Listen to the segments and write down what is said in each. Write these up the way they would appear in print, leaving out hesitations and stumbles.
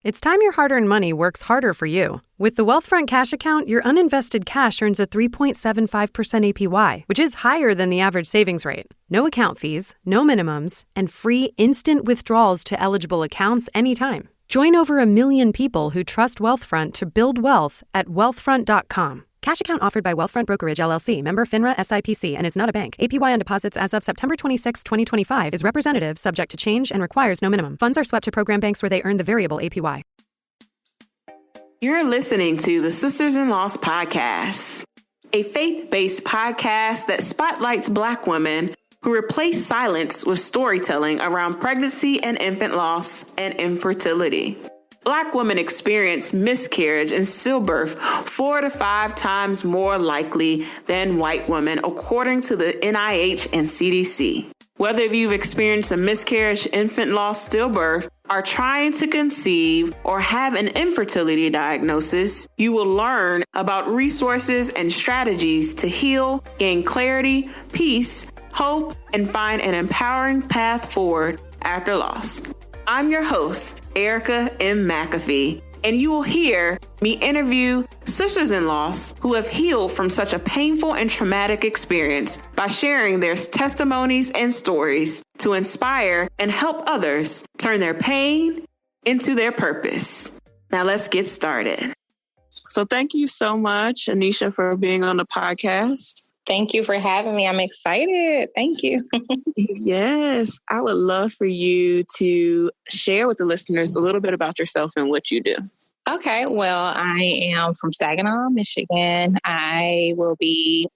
It's time your hard-earned money works harder for you. With the Wealthfront Cash Account, your uninvested cash earns a 3.75% APY, which is higher than the average savings rate. No account fees, no minimums, and free instant withdrawals to eligible accounts anytime. Join over 1 million people who trust Wealthfront to build wealth at wealthfront.com. Cash account offered by Wealthfront Brokerage, LLC, member FINRA SIPC, and is not a bank. APY on deposits as of September 26, 2025 is representative, subject to change, and requires no minimum. Funds are swept to program banks where they earn the variable APY. You're listening to the Sisters in Loss podcast, a faith-based podcast that spotlights Black women who replace silence with storytelling around pregnancy and infant loss and infertility. Black women experience miscarriage and stillbirth 4 to 5 times more likely than white women, according to the NIH and CDC. Whether you've experienced a miscarriage, infant loss, stillbirth, are trying to conceive, or have an infertility diagnosis, you will learn about resources and strategies to heal, gain clarity, peace, hope, and find an empowering path forward after loss. I'm your host, Erica M. McAfee, and you will hear me interview sisters in loss who have healed from such a painful and traumatic experience by sharing their testimonies and stories to inspire and help others turn their pain into their purpose. Now let's get started. So thank you so much, Anesha, for being on the podcast. Thank you for having me. I'm excited. Thank you. Yes, I would love for you to share with the listeners a little bit about yourself and what you do. Okay, well, I am from Saginaw, Michigan. I will be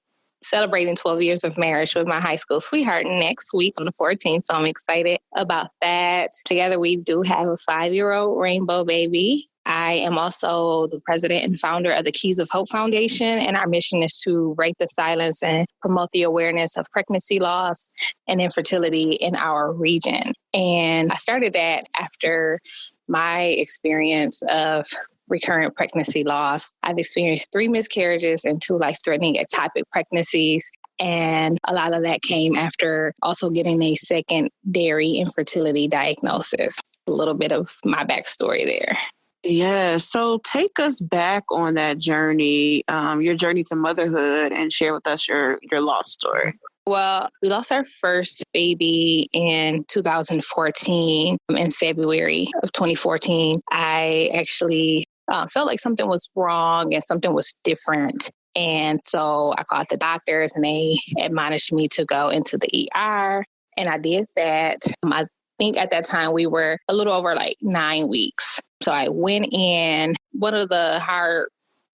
celebrating 12 years of marriage with my high school sweetheart next week on the 14th, so I'm excited about that. Together, we do have a 5-year-old rainbow baby. I am also the president and founder of the Keys of Hope Foundation, and our mission is to break the silence and promote the awareness of pregnancy loss and infertility in our region. And I started that after my experience of recurrent pregnancy loss. I've experienced 3 miscarriages and 2 life-threatening ectopic pregnancies. And a lot of that came after also getting a secondary infertility diagnosis. A little bit of my backstory there. Yeah. So take us back on that journey, your journey to motherhood, and share with us your loss story. Well, we lost our first baby in 2014. In February of 2014, I actually felt like something was wrong and something was different. And so I called the doctors and they admonished me to go into the ER. And I did that. I think at that time we were a little over 9 weeks. So I went in. One of the hard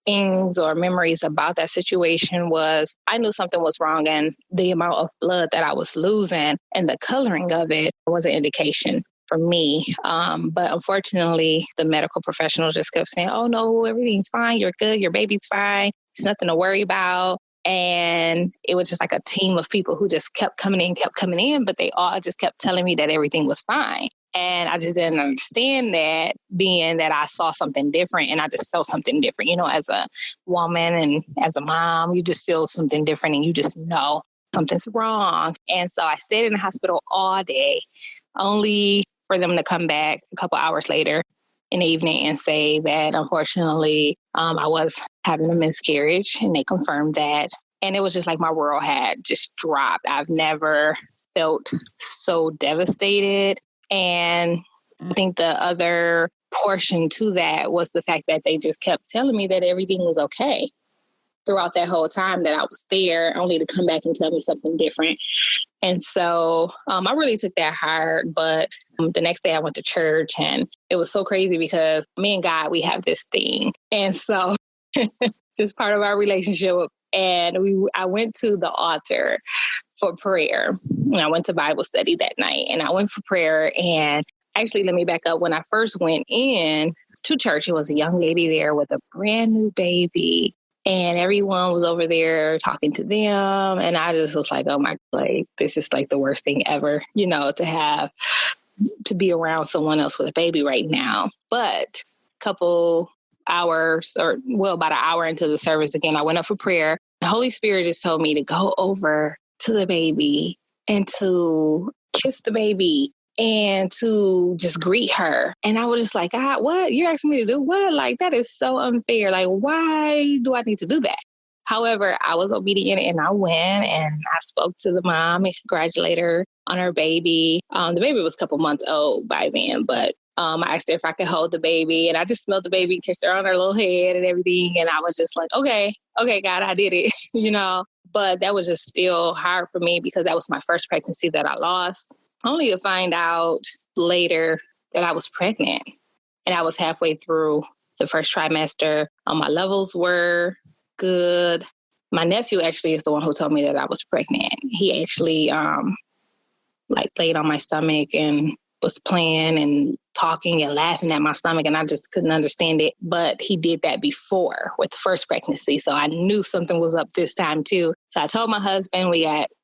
things or memories about that situation was I knew something was wrong, and the amount of blood that I was losing and the coloring of it was an indication for me. But unfortunately, the medical professional just kept saying, oh, no, everything's fine. You're good. Your baby's fine. It's nothing to worry about. And it was just like a team of people who just kept coming in, but they all just kept telling me that everything was fine. And I just didn't understand that, being that I saw something different and I just felt something different. You know, as a woman and as a mom, you just feel something different and you just know something's wrong. And so I stayed in the hospital all day, only for them to come back a couple hours later in the evening and say that unfortunately I was having a miscarriage, and they confirmed that. And it was just like my world had just dropped. I've never felt so devastated. And I think the other portion to that was the fact that they just kept telling me that everything was okay throughout that whole time that I was there, only to come back and tell me something different. And so I really took that hard. But the next day I went to church, and it was so crazy because me and God, we have this thing. And so just part of our relationship. And I went to the altar for prayer. I went to Bible study that night, and I went for prayer. And actually, let me back up. When I first went in to church, it was a young lady there with a brand new baby, and everyone was over there talking to them. And I just was like, oh my, this is like the worst thing ever, to be around someone else with a baby right now. But a couple hours, about an hour into the service again, I went up for prayer. The Holy Spirit just told me to go over to the baby and to kiss the baby and to just greet her. And I was just like, what? You're asking me to do what? Like, that is so unfair. Like, why do I need to do that? However, I was obedient and I went and I spoke to the mom and congratulated her on her baby. The baby was a couple months old by then, but I asked her if I could hold the baby, and I just smelled the baby and kissed her on her little head and everything. And I was just like, okay, God, I did it, But that was just still hard for me because that was my first pregnancy that I lost, only to find out later that I was pregnant. And I was halfway through the first trimester. My levels were good. My nephew actually is the one who told me that I was pregnant. He actually laid on my stomach and was playing and talking and laughing at my stomach, and I just couldn't understand it. But he did that before with the first pregnancy. So I knew something was up this time too. So I told my husband,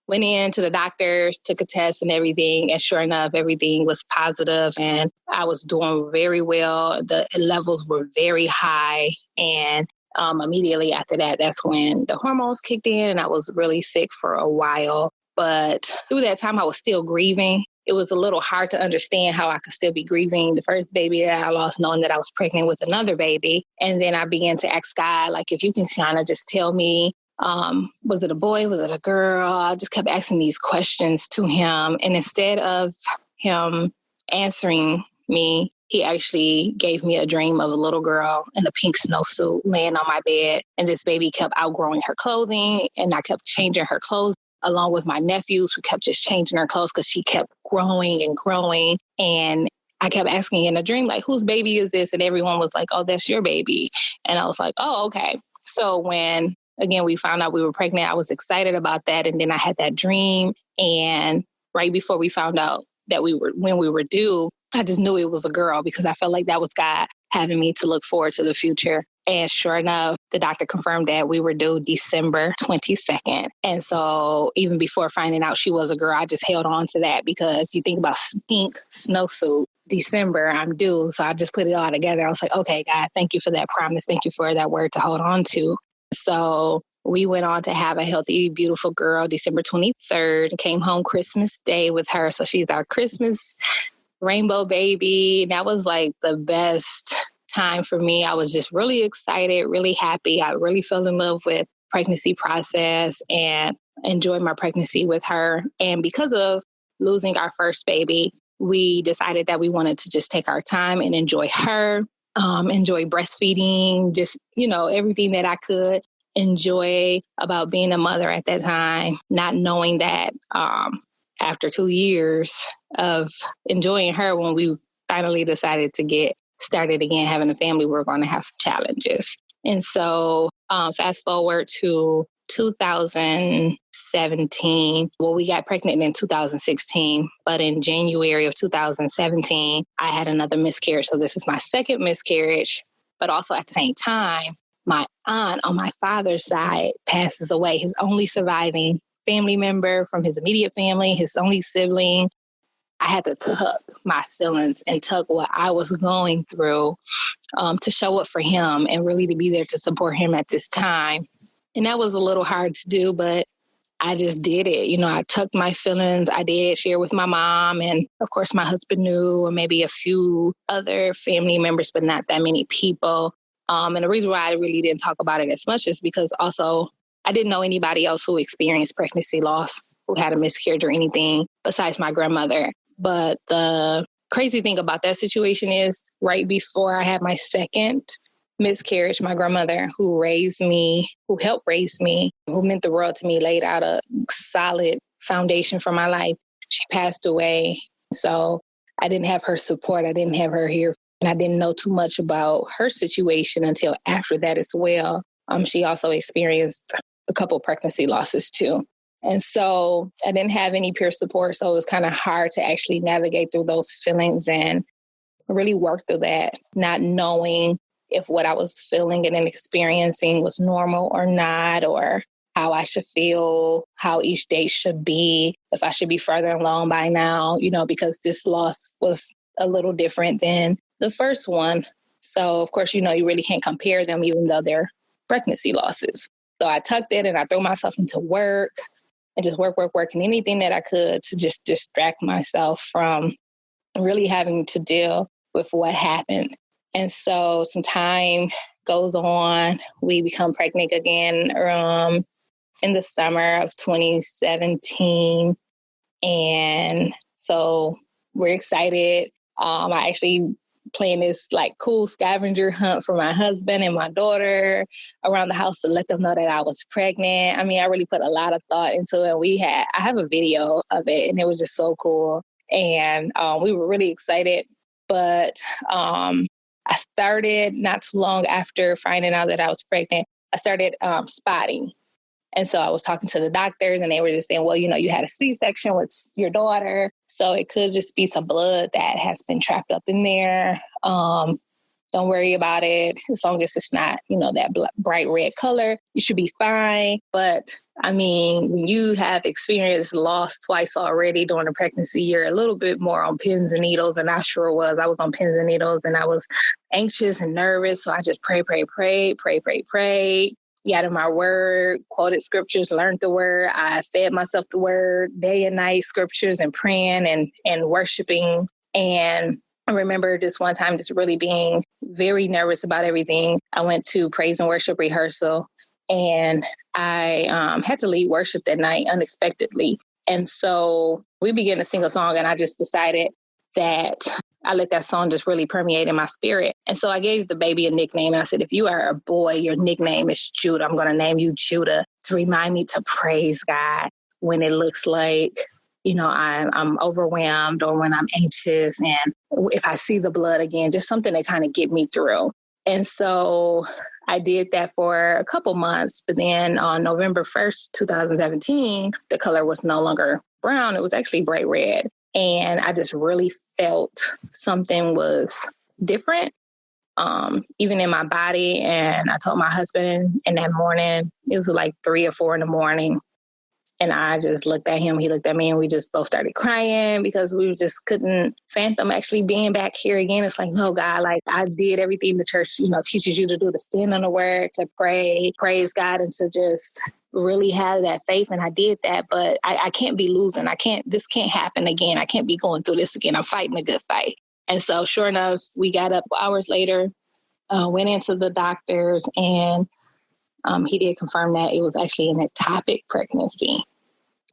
went in to the doctors, took a test and everything. And sure enough, everything was positive and I was doing very well. The levels were very high. And immediately after that, that's when the hormones kicked in and I was really sick for a while. But through that time, I was still grieving. It was a little hard to understand how I could still be grieving the first baby that I lost, knowing that I was pregnant with another baby. And then I began to ask God, like, if you can kind of just tell me, was it a boy? Was it a girl? I just kept asking these questions to him. And instead of him answering me, he actually gave me a dream of a little girl in a pink snowsuit laying on my bed. And this baby kept outgrowing her clothing and I kept changing her clothes. Along with my nephews, we kept just changing her clothes because she kept growing and growing. And I kept asking in a dream, like, whose baby is this? And everyone was like, oh, that's your baby. And I was like, oh, okay. So when, again, we found out we were pregnant, I was excited about that. And then I had that dream. And right before we found out that when we were due, I just knew it was a girl because I felt like that was God having me to look forward to the future. And sure enough, the doctor confirmed that we were due December 22nd. And so even before finding out she was a girl, I just held on to that because you think about pink snowsuit, December, I'm due. So I just put it all together. I was like, okay, God, thank you for that promise. Thank you for that word to hold on to. So we went on to have a healthy, beautiful girl, December 23rd, came home Christmas Day with her. So she's our Christmas rainbow baby. That was like the best time for me. I was just really excited, really happy. I really fell in love with pregnancy process and enjoyed my pregnancy with her. And because of losing our first baby, we decided that we wanted to just take our time and enjoy her, enjoy breastfeeding, just, everything that I could enjoy about being a mother at that time, not knowing that after 2 years of enjoying her, when we finally decided to get started again, having a family, we're going to have some challenges. And so fast forward to 2017. Well, we got pregnant in 2016, but in January of 2017, I had another miscarriage. So this is my second miscarriage, but also at the same time, my aunt on my father's side passes away, his only surviving family member from his immediate family, his only sibling. I had to tuck my feelings and tuck what I was going through to show up for him and really to be there to support him at this time. And that was a little hard to do, but I just did it. I tucked my feelings. I did share with my mom. And of course, my husband knew, and maybe a few other family members, but not that many people. And the reason why I really didn't talk about it as much is because also I didn't know anybody else who experienced pregnancy loss, who had a miscarriage or anything besides my grandmother. But the crazy thing about that situation is right before I had my second miscarriage, my grandmother who helped raise me, who meant the world to me, laid out a solid foundation for my life. She passed away. So I didn't have her support. I didn't have her here. And I didn't know too much about her situation until after that as well. She also experienced a couple pregnancy losses too. And so I didn't have any peer support. So it was kind of hard to actually navigate through those feelings and really work through that, not knowing if what I was feeling and experiencing was normal or not, or how I should feel, how each day should be, if I should be further along by now, because this loss was a little different than the first one. So, of course, you really can't compare them, even though they're pregnancy losses. So I tucked it and I threw myself into work and just work, and anything that I could to just distract myself from really having to deal with what happened. And so some time goes on. We become pregnant again in the summer of 2017. And so we're excited. I actually planned this like cool scavenger hunt for my husband and my daughter around the house to let them know that I was pregnant. I mean, I really put a lot of thought into it. I have a video of it, and it was just so cool. And we were really excited. But I started not too long after finding out that I was pregnant, I started spotting. And so I was talking to the doctors, and they were just saying, well, you had a C-section with your daughter, so it could just be some blood that has been trapped up in there. Don't worry about it. As long as it's not, that bright red color, you should be fine. But I mean, when you have experienced loss twice already during the pregnancy, you're a little bit more on pins and needles, and I sure was. I was on pins and needles, and I was anxious and nervous. So I just pray. Got in my word, quoted scriptures, learned the word. I fed myself the word day and night, scriptures and praying and worshiping. And I remember this one time just really being very nervous about everything. I went to praise and worship rehearsal, and I had to lead worship that night unexpectedly. And so we began to sing a song, and I just decided that I let that song just really permeate in my spirit. And so I gave the baby a nickname. And I said, if you are a boy, your nickname is Judah. I'm going to name you Judah to remind me to praise God when it looks like, I'm overwhelmed or when I'm anxious. And if I see the blood again, just something to kind of get me through. And so I did that for a couple months. But then on November 1st, 2017, the color was no longer brown. It was actually bright red. And I just really felt something was different, even in my body. And I told my husband in that morning, it was like 3 or 4 in the morning. And I just looked at him, he looked at me, and we just both started crying because we just couldn't fathom actually being back here again. It's like, no, God, like I did everything the church, teaches you to do, to stand on the word, to pray, praise God, and to just really have that faith. And I did that, but I can't be losing. This can't happen again. I can't be going through this again. I'm fighting a good fight. And so sure enough, we got up hours later, went into the doctors, and he did confirm that it was actually an ectopic pregnancy.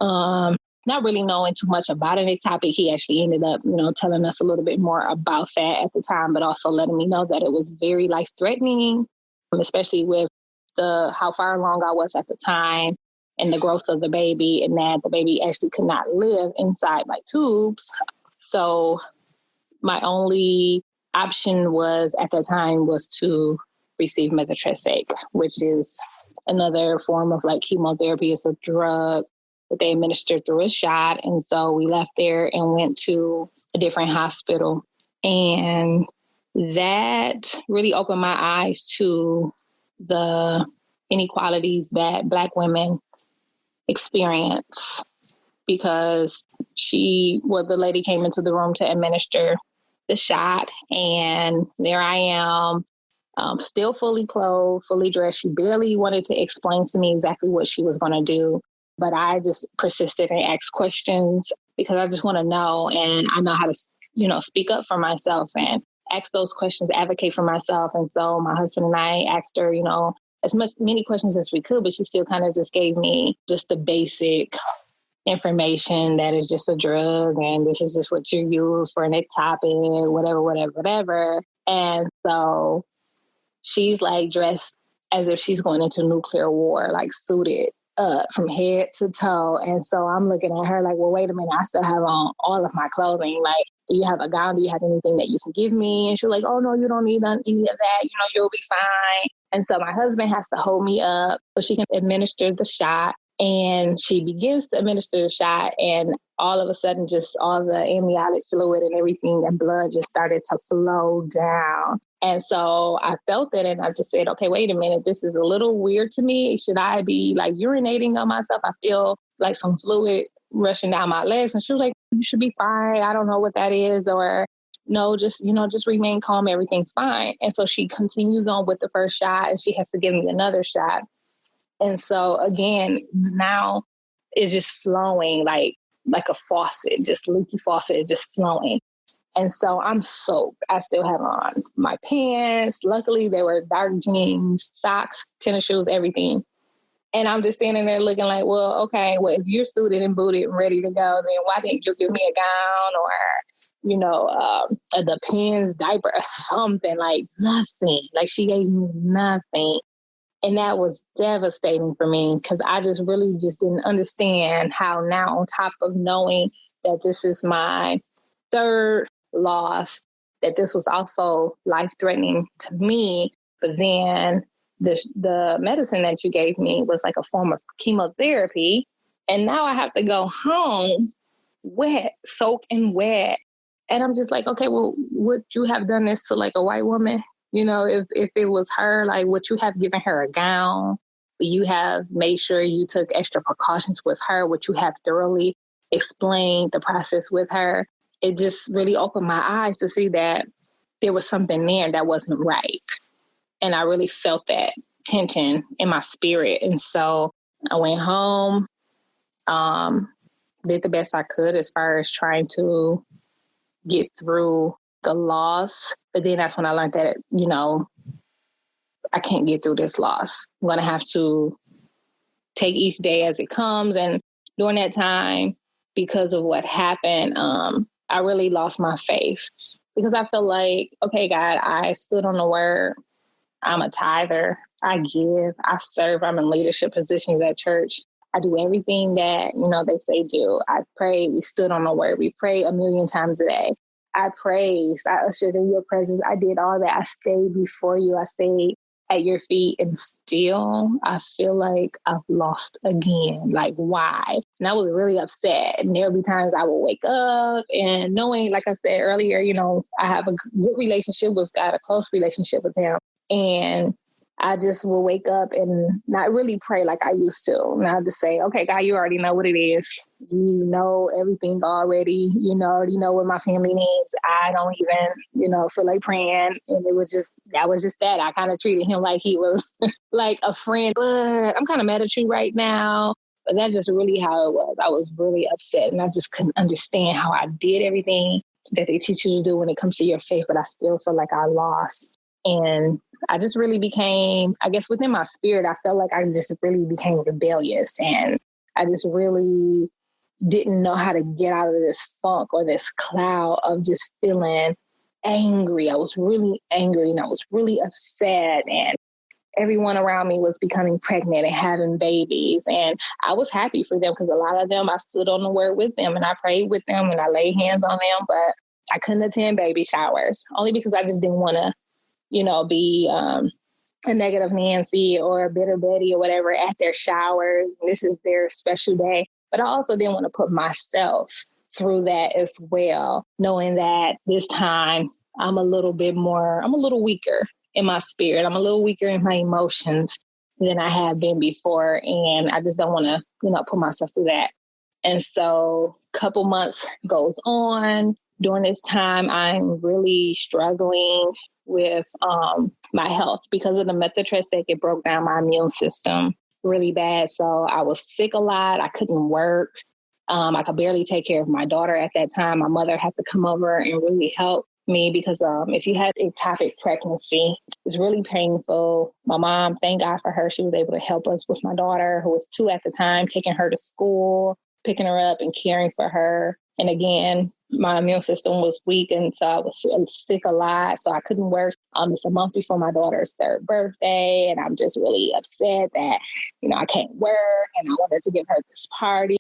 Not really knowing too much about an ectopic, he actually ended up, telling us a little bit more about that at the time, but also letting me know that it was very life-threatening, especially with how far along I was at the time and the growth of the baby, and that the baby actually could not live inside my tubes. So my only option at that time was to receive methotrexate, which is another form of like chemotherapy. It's a drug that they administer through a shot. And so we left there and went to a different hospital. And that really opened my eyes to the inequalities that Black women experience, because the lady came into the room to administer the shot, and there I am, still fully clothed, fully dressed. She barely wanted to explain to me exactly what she was going to do, but I just persisted and asked questions because I just want to know, and I know how to, speak up for myself and ask those questions, advocate for myself. And so my husband and I asked her, many questions as we could, but she still kind of just gave me just the basic information that is just a drug, and this is just what you use for an ectopic, whatever. And so she's like dressed as if she's going into nuclear war, like suited up from head to toe. And so I'm looking at her like, well, wait a minute, I still have on all of my clothing. Like, do you have a gown? Do you have anything that you can give me? And she's like, oh, no, you don't need any of that. You'll be fine. And so my husband has to hold me up so she can administer the shot. And she begins to administer the shot, and all of a sudden, just all the amniotic fluid and everything and blood just started to flow down. And so I felt it, and I just said, okay, wait a minute, this is a little weird to me. Should I be like urinating on myself? I feel like some fluid rushing down my legs. And she was like, you should be fine. I don't know what that is. Or no, just remain calm. Everything's fine. And so she continues on with the first shot, and she has to give me another shot. And so again, now it's just flowing like a faucet, just leaky faucet, just flowing. And so I'm soaked. I still have on my pants. Luckily, they were dark jeans, socks, tennis shoes, everything. And I'm just standing there looking like, well, okay, well, if you're suited and booted and ready to go, then why didn't you give me a gown or, a Depends diaper or something? Like nothing. Like she gave me nothing. And that was devastating for me because I just really just didn't understand how now, on top of knowing that this is my third loss, that this was also life-threatening to me. But then the medicine that you gave me was like a form of chemotherapy. And now I have to go home wet, soaking wet. And I'm just like, okay, well, would you have done this to like a white woman? If it was her, like, would you have given her a gown? Would you have made sure you took extra precautions with her? Would you have thoroughly explained the process with her? It just really opened my eyes to see that there was something there that wasn't right. And I really felt that tension in my spirit. And so I went home, did the best I could as far as trying to get through the loss. But then that's when I learned that, I can't get through this loss. I'm going to have to take each day as it comes. And during that time, because of what happened, I really lost my faith because I feel like, okay, God, I stood on the word. I'm a tither. I give. I serve. I'm in leadership positions at church. I do everything that, they say do. I pray. We stood on the word. We pray 1,000,000 times a day. I praised. I ushered in your presence. I did all that. I stayed before you. I stayed at your feet, and still I feel like I've lost again. Like, why? And I was really upset. And there'll be times I will wake up and knowing, like I said earlier, I have a good relationship with God, a close relationship with him. And I just will wake up and not really pray like I used to. And I'll just say, okay, God, you already know what it is. You know everything already. You already know what my family needs. I don't even, feel like praying. And that was just that. I kind of treated him like he was like a friend. But I'm kind of mad at you right now. But that's just really how it was. I was really upset. And I just couldn't understand how I did everything that they teach you to do when it comes to your faith. But I still feel like I lost. And I just really became, I guess within my spirit, I felt like I just really became rebellious. And I just really didn't know how to get out of this funk or this cloud of just feeling angry. I was really angry and I was really upset. And everyone around me was becoming pregnant and having babies. And I was happy for them because a lot of them, I stood on the word with them and I prayed with them and I laid hands on them. But I couldn't attend baby showers only because I just didn't want to be a negative Nancy or a bitter Betty or whatever at their showers. This is their special day. But I also didn't want to put myself through that as well, knowing that this time I'm a little weaker in my spirit. I'm a little weaker in my emotions than I have been before. And I just don't want to, put myself through that. And so a couple months goes on. During this time, I'm really struggling with my health because of the methotrexate. It broke down my immune system really bad. So I was sick a lot. I couldn't work. I could barely take care of my daughter at that time. My mother had to come over and really help me because if you had ectopic pregnancy, it's really painful. My mom, thank God for her, she was able to help us with my daughter, who was 2 at the time, taking her to school, picking her up and caring for her. And again, my immune system was weak, and so I was sick a lot, so I couldn't work. It's a month before my daughter's 3rd birthday, and I'm just really upset that, I can't work, and I wanted to give her this party.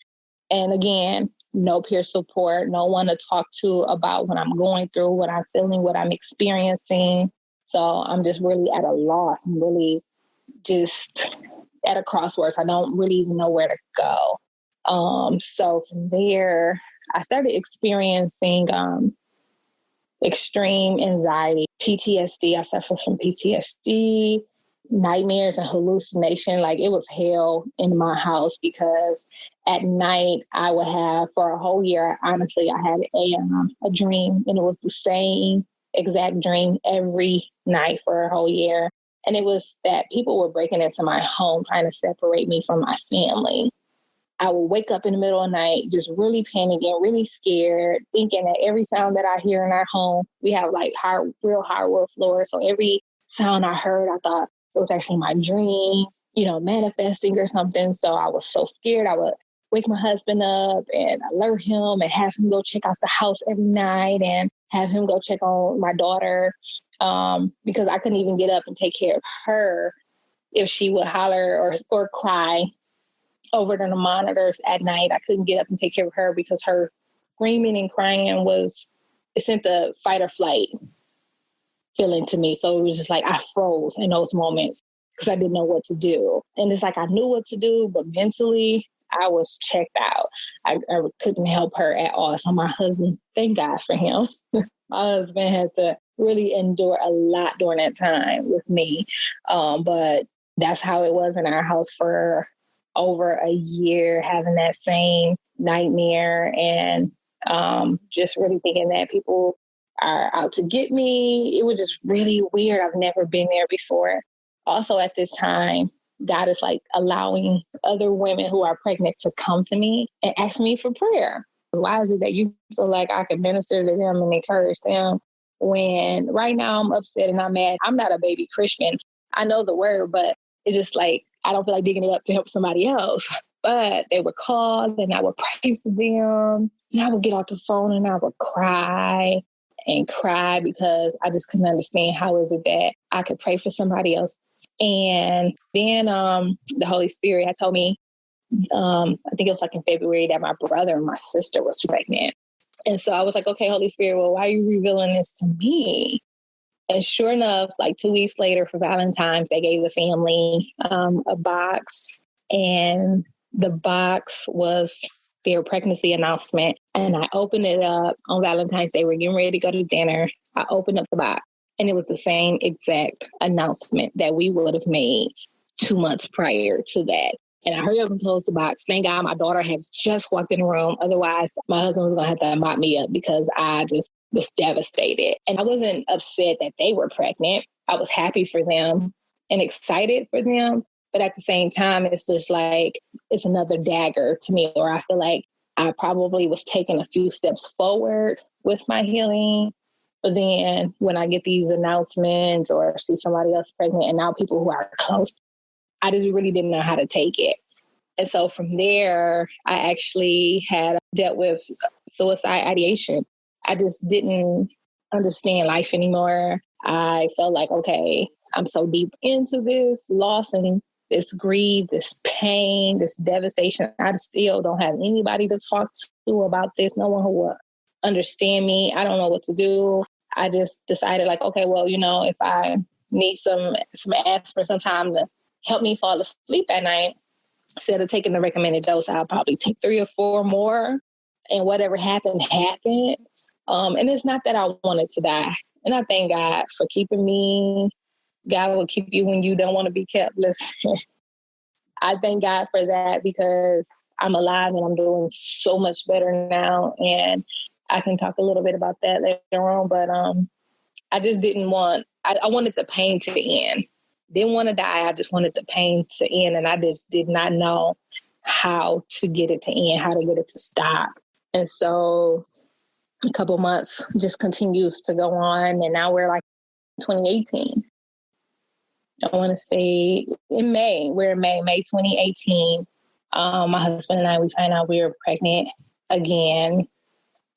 And again, no peer support, no one to talk to about what I'm going through, what I'm feeling, what I'm experiencing. So I'm just really at a loss. I'm really just at a crossroads. I don't really even know where to go. So from there, I started experiencing extreme anxiety, PTSD. I suffer from PTSD, nightmares and hallucination. Like it was hell in my house because at night I would have, for a whole year, honestly, I had a dream, and it was the same exact dream every night for a whole year. And it was that people were breaking into my home, trying to separate me from my family. I would wake up in the middle of the night, just really panicking, really scared, thinking that every sound that I hear in our home, we have like real hardwood floors. So every sound I heard, I thought it was actually my dream, manifesting or something. So I was so scared. I would wake my husband up and alert him and have him go check out the house every night and have him go check on my daughter because I couldn't even get up and take care of her if she would holler or cry over the monitors at night. I couldn't get up and take care of her because her screaming and crying it sent the fight or flight feeling to me. So it was just like I froze in those moments because I didn't know what to do. And it's like I knew what to do, but mentally I was checked out. I couldn't help her at all. So my husband, thank God for him. My husband had to really endure a lot during that time with me. But that's how it was in our house for over a year, having that same nightmare and just really thinking that people are out to get me. It was just really weird. I've never been there before. Also at this time, God is like allowing other women who are pregnant to come to me and ask me for prayer. Why is it that you feel like I can minister to them and encourage them when right now I'm upset and I'm mad? I'm not a baby Christian. I know the word, but it's just like, I don't feel like digging it up to help somebody else. But they would call and I would pray for them. And I would get off the phone and I would cry because I just couldn't understand how is it that I could pray for somebody else. And then the Holy Spirit had told me, I think it was like in February, that my brother and my sister was pregnant. And so I was like, okay, Holy Spirit, well, why are you revealing this to me? And sure enough, like 2 weeks later for Valentine's, they gave the family a box, and the box was their pregnancy announcement. And I opened it up on Valentine's Day. We're getting ready to go to dinner. I opened up the box, and it was the same exact announcement that we would have made 2 months prior to that. And I hurried up and closed the box. Thank God my daughter had just walked in the room. Otherwise, my husband was going to have to mop me up because I just was devastated. And I wasn't upset that they were pregnant. I was happy for them and excited for them. But at the same time, it's just like, it's another dagger to me, or I feel like I probably was taking a few steps forward with my healing. But then when I get these announcements or see somebody else pregnant, and now people who are close, I just really didn't know how to take it. And so from there, I actually had dealt with suicide ideation. I just didn't understand life anymore. I felt like, okay, I'm so deep into this loss and this grief, this pain, this devastation. I still don't have anybody to talk to about this. No one who will understand me. I don't know what to do. I just decided like, okay, well, if I need some aspirin sometime to help me fall asleep at night, instead of taking the recommended dose, I'll probably take 3 or 4 more, and whatever happened, happened. And it's not that I wanted to die. And I thank God for keeping me. God will keep you when you don't want to be kept. Listen, I thank God for that because I'm alive and I'm doing so much better now. And I can talk a little bit about that later on. But I just didn't want, I wanted the pain to end. Didn't want to die. I just wanted the pain to end. And I just did not know how to get it to end, how to get it to stop. And so a couple months just continues to go on. And now we're like 2018. I want to say in May, we're in May 2018. My husband and I, we found out we were pregnant again.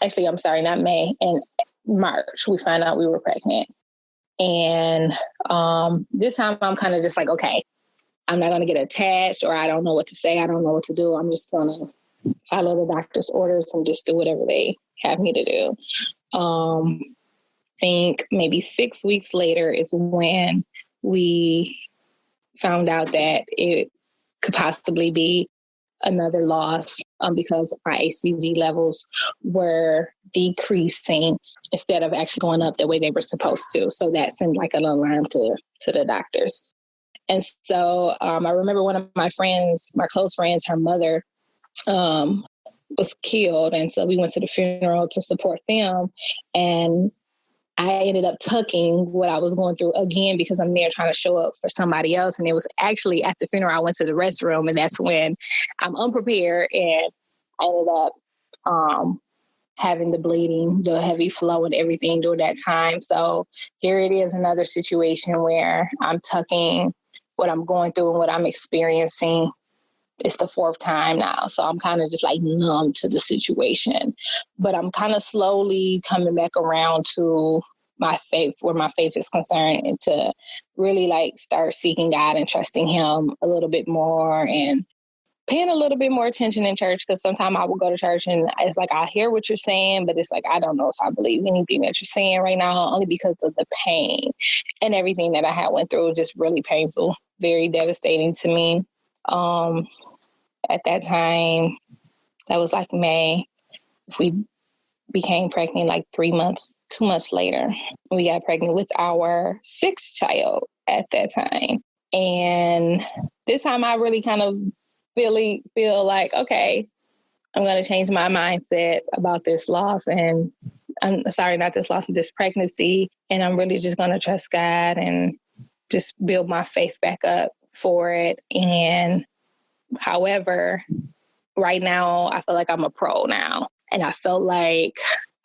Actually, I'm sorry, not May. In March, we found out we were pregnant. And this time I'm kind of just like, okay, I'm not going to get attached, or I don't know what to say. I don't know what to do. I'm just going to follow the doctor's orders and just do whatever they have me to do. I think maybe 6 weeks later is when we found out that it could possibly be another loss because my HCG levels were decreasing instead of actually going up the way they were supposed to. So that sent like an alarm to the doctors. And so I remember one of my friends, my close friends, her mother was killed. And so we went to the funeral to support them. And I ended up tucking what I was going through again because I'm there trying to show up for somebody else. And it was actually at the funeral, I went to the restroom, and that's when I'm unprepared, and I ended up having the bleeding, the heavy flow and everything during that time. So here it is, another situation where I'm tucking what I'm going through and what I'm experiencing. It's the fourth time now. So I'm kind of just like numb to the situation, but I'm kind of slowly coming back around to my faith, where my faith is concerned, and to really like start seeking God and trusting him a little bit more and paying a little bit more attention in church. Because sometimes I will go to church and it's like, I hear what you're saying, but it's like, I don't know if I believe anything that you're saying right now, only because of the pain and everything that I had went through. Just really painful, very devastating to me. At that time, that was like May. We became pregnant like 2 months later. We got pregnant with our sixth child at that time. And this time I really kind of feel like, okay, I'm going to change my mindset about this loss. And I'm sorry, not this loss, this pregnancy. And I'm really just going to trust God and just build my faith back up for it. And however, right now, I feel like I'm a pro now. And I felt like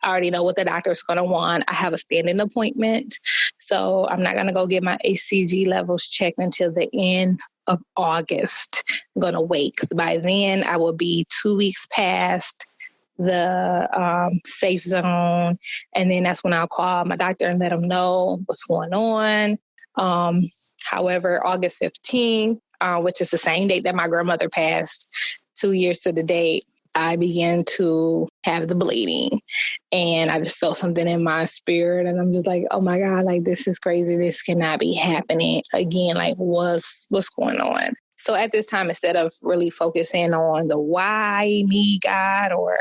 I already know what the doctor's going to want. I have a standing appointment. So I'm not going to go get my HCG levels checked until the end of August. I'm going to wait, because by then I will be 2 weeks past the safe zone. And then that's when I'll call my doctor and let them know what's going on. However, August 15th, which is the same date that my grandmother passed, 2 years to the date, I began to have the bleeding, and I just felt something in my spirit, and I'm just like, oh my God, like this is crazy. This cannot be happening again. Like what's going on? So at this time, instead of really focusing on the why me, God, or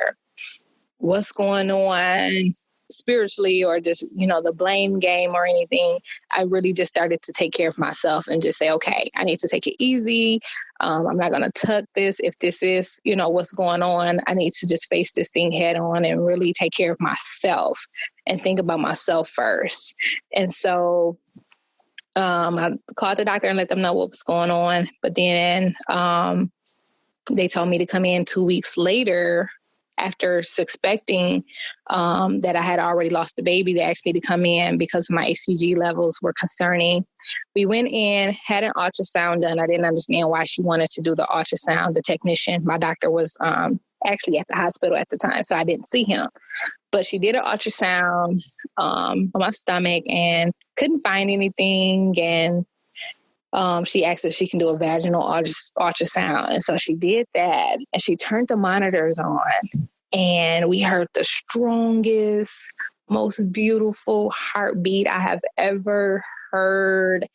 what's going on spiritually, or just, the blame game or anything, I really just started to take care of myself and just say, okay, I need to take it easy. I'm not going to tuck this. If this is, what's going on, I need to just face this thing head on and really take care of myself and think about myself first. And so I called the doctor and let them know what was going on. But then they told me to come in 2 weeks later. After suspecting that I had already lost the baby, they asked me to come in because my HCG levels were concerning. We went in, had an ultrasound done. I didn't understand why she wanted to do the ultrasound. The technician, my doctor, was actually at the hospital at the time, so I didn't see him. But she did an ultrasound on my stomach and couldn't find anything. And she asked if she can do a vaginal ultrasound. And so she did that, and she turned the monitors on, and we heard the strongest, most beautiful heartbeat I have ever heard.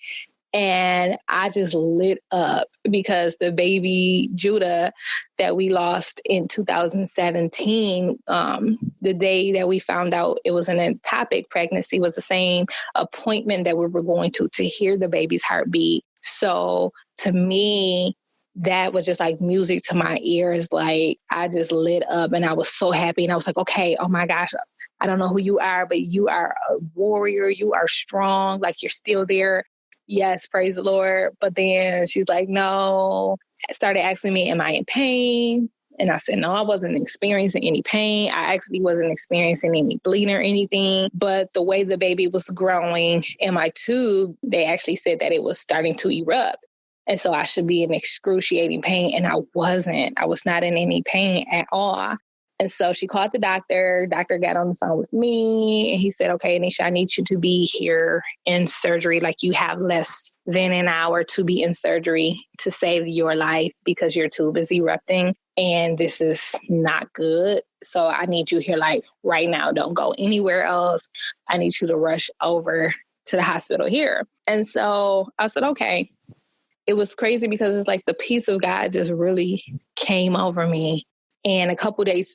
And I just lit up, because the baby Judah that we lost in 2017, the day that we found out it was an ectopic pregnancy, was the same appointment that we were going to hear the baby's heartbeat. So to me, that was just like music to my ears. Like I just lit up, and I was so happy. And I was like, okay, oh my gosh, I don't know who you are, but you are a warrior. You are strong. Like you're still there. Yes, praise the Lord. But then she's like, no, started asking me, am I in pain? And I said, no, I wasn't experiencing any pain. I actually wasn't experiencing any bleeding or anything. But the way the baby was growing in my tube, they actually said that it was starting to erupt. And so I should be in excruciating pain. And I wasn't. I was not in any pain at all. And so she called the doctor. Doctor got on the phone with me, and he said, okay, Anesha, I need you to be here in surgery. Like you have less than an hour to be in surgery to save your life, because your tube is erupting and this is not good. So I need you here like right now. Don't go anywhere else. I need you to rush over to the hospital here. And so I said, okay. It was crazy, because it's like the peace of God just really came over me. And a couple days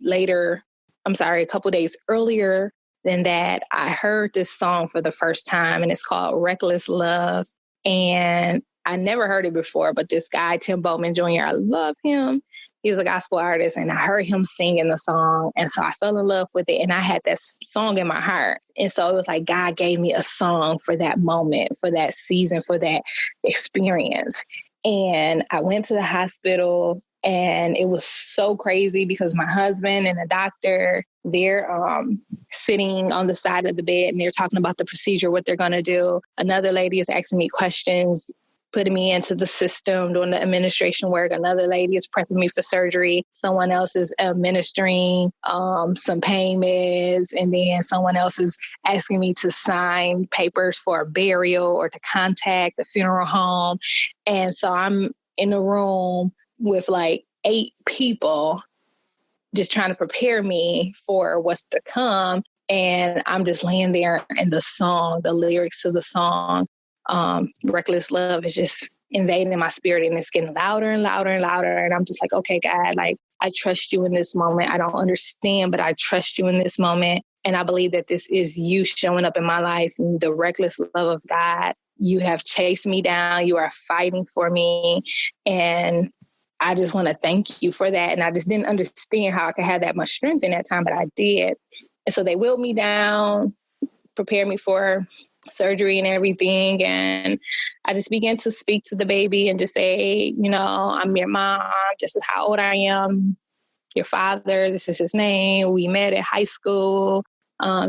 earlier than that, I heard this song for the first time, and it's called Reckless Love. And I never heard it before, but this guy, Tim Bowman Jr., I love him. He's a gospel artist, and I heard him singing the song. And so I fell in love with it, and I had that song in my heart. And so it was like God gave me a song for that moment, for that season, for that experience. And I went to the hospital, and it was so crazy because my husband and the doctor, they're sitting on the side of the bed, and they're talking about the procedure, what they're going to do. Another lady is asking me questions, putting me into the system, doing the administration work. Another lady is prepping me for surgery. Someone else is administering some pain meds. And then someone else is asking me to sign papers for a burial or to contact the funeral home. And so I'm in a room with like 8 people just trying to prepare me for what's to come. And I'm just laying there, and the song, the lyrics to the song, Reckless Love, is just invading my spirit, and it's getting louder and louder and louder. And I'm just like, okay, God, like, I trust you in this moment. I don't understand, but I trust you in this moment. And I believe that this is you showing up in my life, and the reckless love of God. You have chased me down. You are fighting for me. And I just want to thank you for that. And I just didn't understand how I could have that much strength in that time, but I did. And so they wheeled me down, prepared me for surgery and everything. And I just began to speak to the baby and just say, you know, I'm your mom. This is how old I am. Your father, this is his name. We met at high school.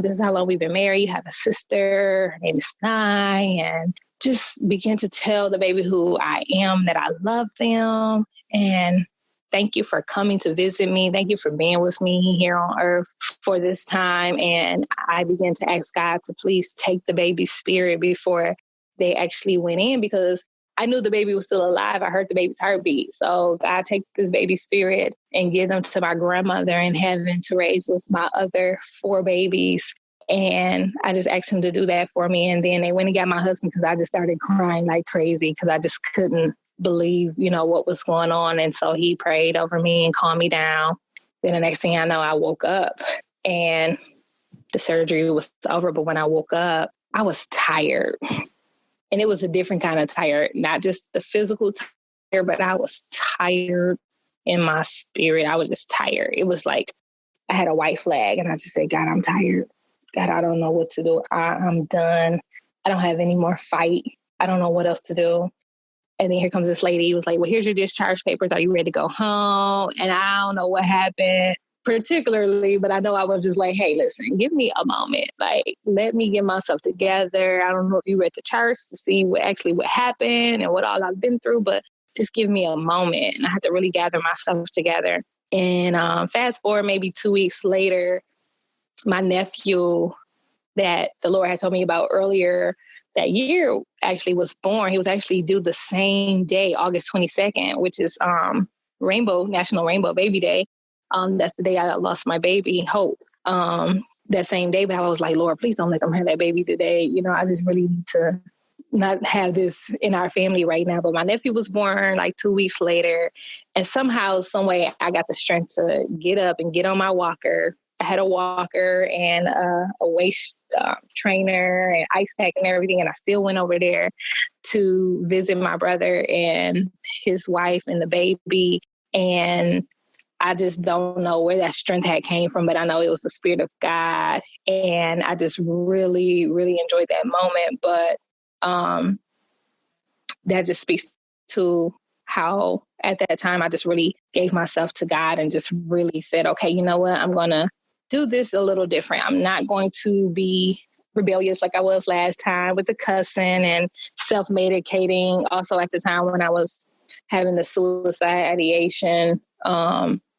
This is how long we've been married. You have a sister. Her name is Sinai. And just begin to tell the baby who I am, that I love them. And thank you for coming to visit me. Thank you for being with me here on earth for this time. And I began to ask God to please take the baby's spirit before they actually went in, because I knew the baby was still alive. I heard the baby's heartbeat. So God, take this baby's spirit and give them to my grandmother in heaven to raise with my other 4 babies. And I just asked him to do that for me. And then they went and got my husband, because I just started crying like crazy, because I just couldn't believe, you know, what was going on. And so he prayed over me and calmed me down. Then the next thing I know, I woke up and the surgery was over. But when I woke up, I was tired. And it was a different kind of tired, not just the physical tired, but I was tired in my spirit. I was just tired. It was like I had a white flag, and I just said, God, I'm tired. God, I don't know what to do. I'm done. I don't have any more fight. I don't know what else to do. And then here comes this lady who was like, well, here's your discharge papers. Are you ready to go home? And I don't know what happened particularly, but I know I was just like, hey, listen, give me a moment. Like, let me get myself together. I don't know if you read the charts to see what happened and what all I've been through, but just give me a moment. And I had to really gather myself together. And fast forward maybe 2 weeks later, my nephew that the Lord had told me about earlier that year actually was born. He was actually due the same day, August 22nd, which is National Rainbow Baby Day. That's the day I lost my baby, Hope, that same day. But I was like, Lord, please don't let them have that baby today. You know, I just really need to not have this in our family right now. But my nephew was born like 2 weeks later. And somehow, some way, I got the strength to get up and get on my walker. I had a walker and a waist trainer and ice pack and everything. And I still went over there to visit my brother and his wife and the baby. And I just don't know where that strength had came from, but I know it was the Spirit of God. And I just really, really enjoyed that moment. But that just speaks to how at that time I just really gave myself to God and just really said, okay, you know what? I'm going to do this a little different. I'm not going to be rebellious like I was last time with the cussing and self-medicating. Also at the time when I was having the suicide ideation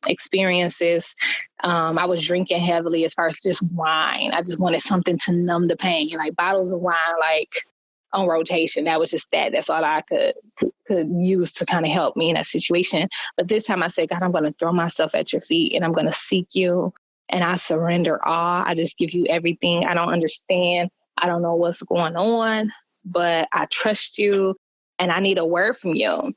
experiences, I was drinking heavily as far as just wine. I just wanted something to numb the pain, like bottles of wine, like on rotation. That was just that. That's all I could use to kind of help me in that situation. But this time I said, God, I'm going to throw myself at your feet and I'm going to seek you. And I surrender all. I just give you everything. I don't understand. I don't know what's going on, but I trust you and I need a word from you.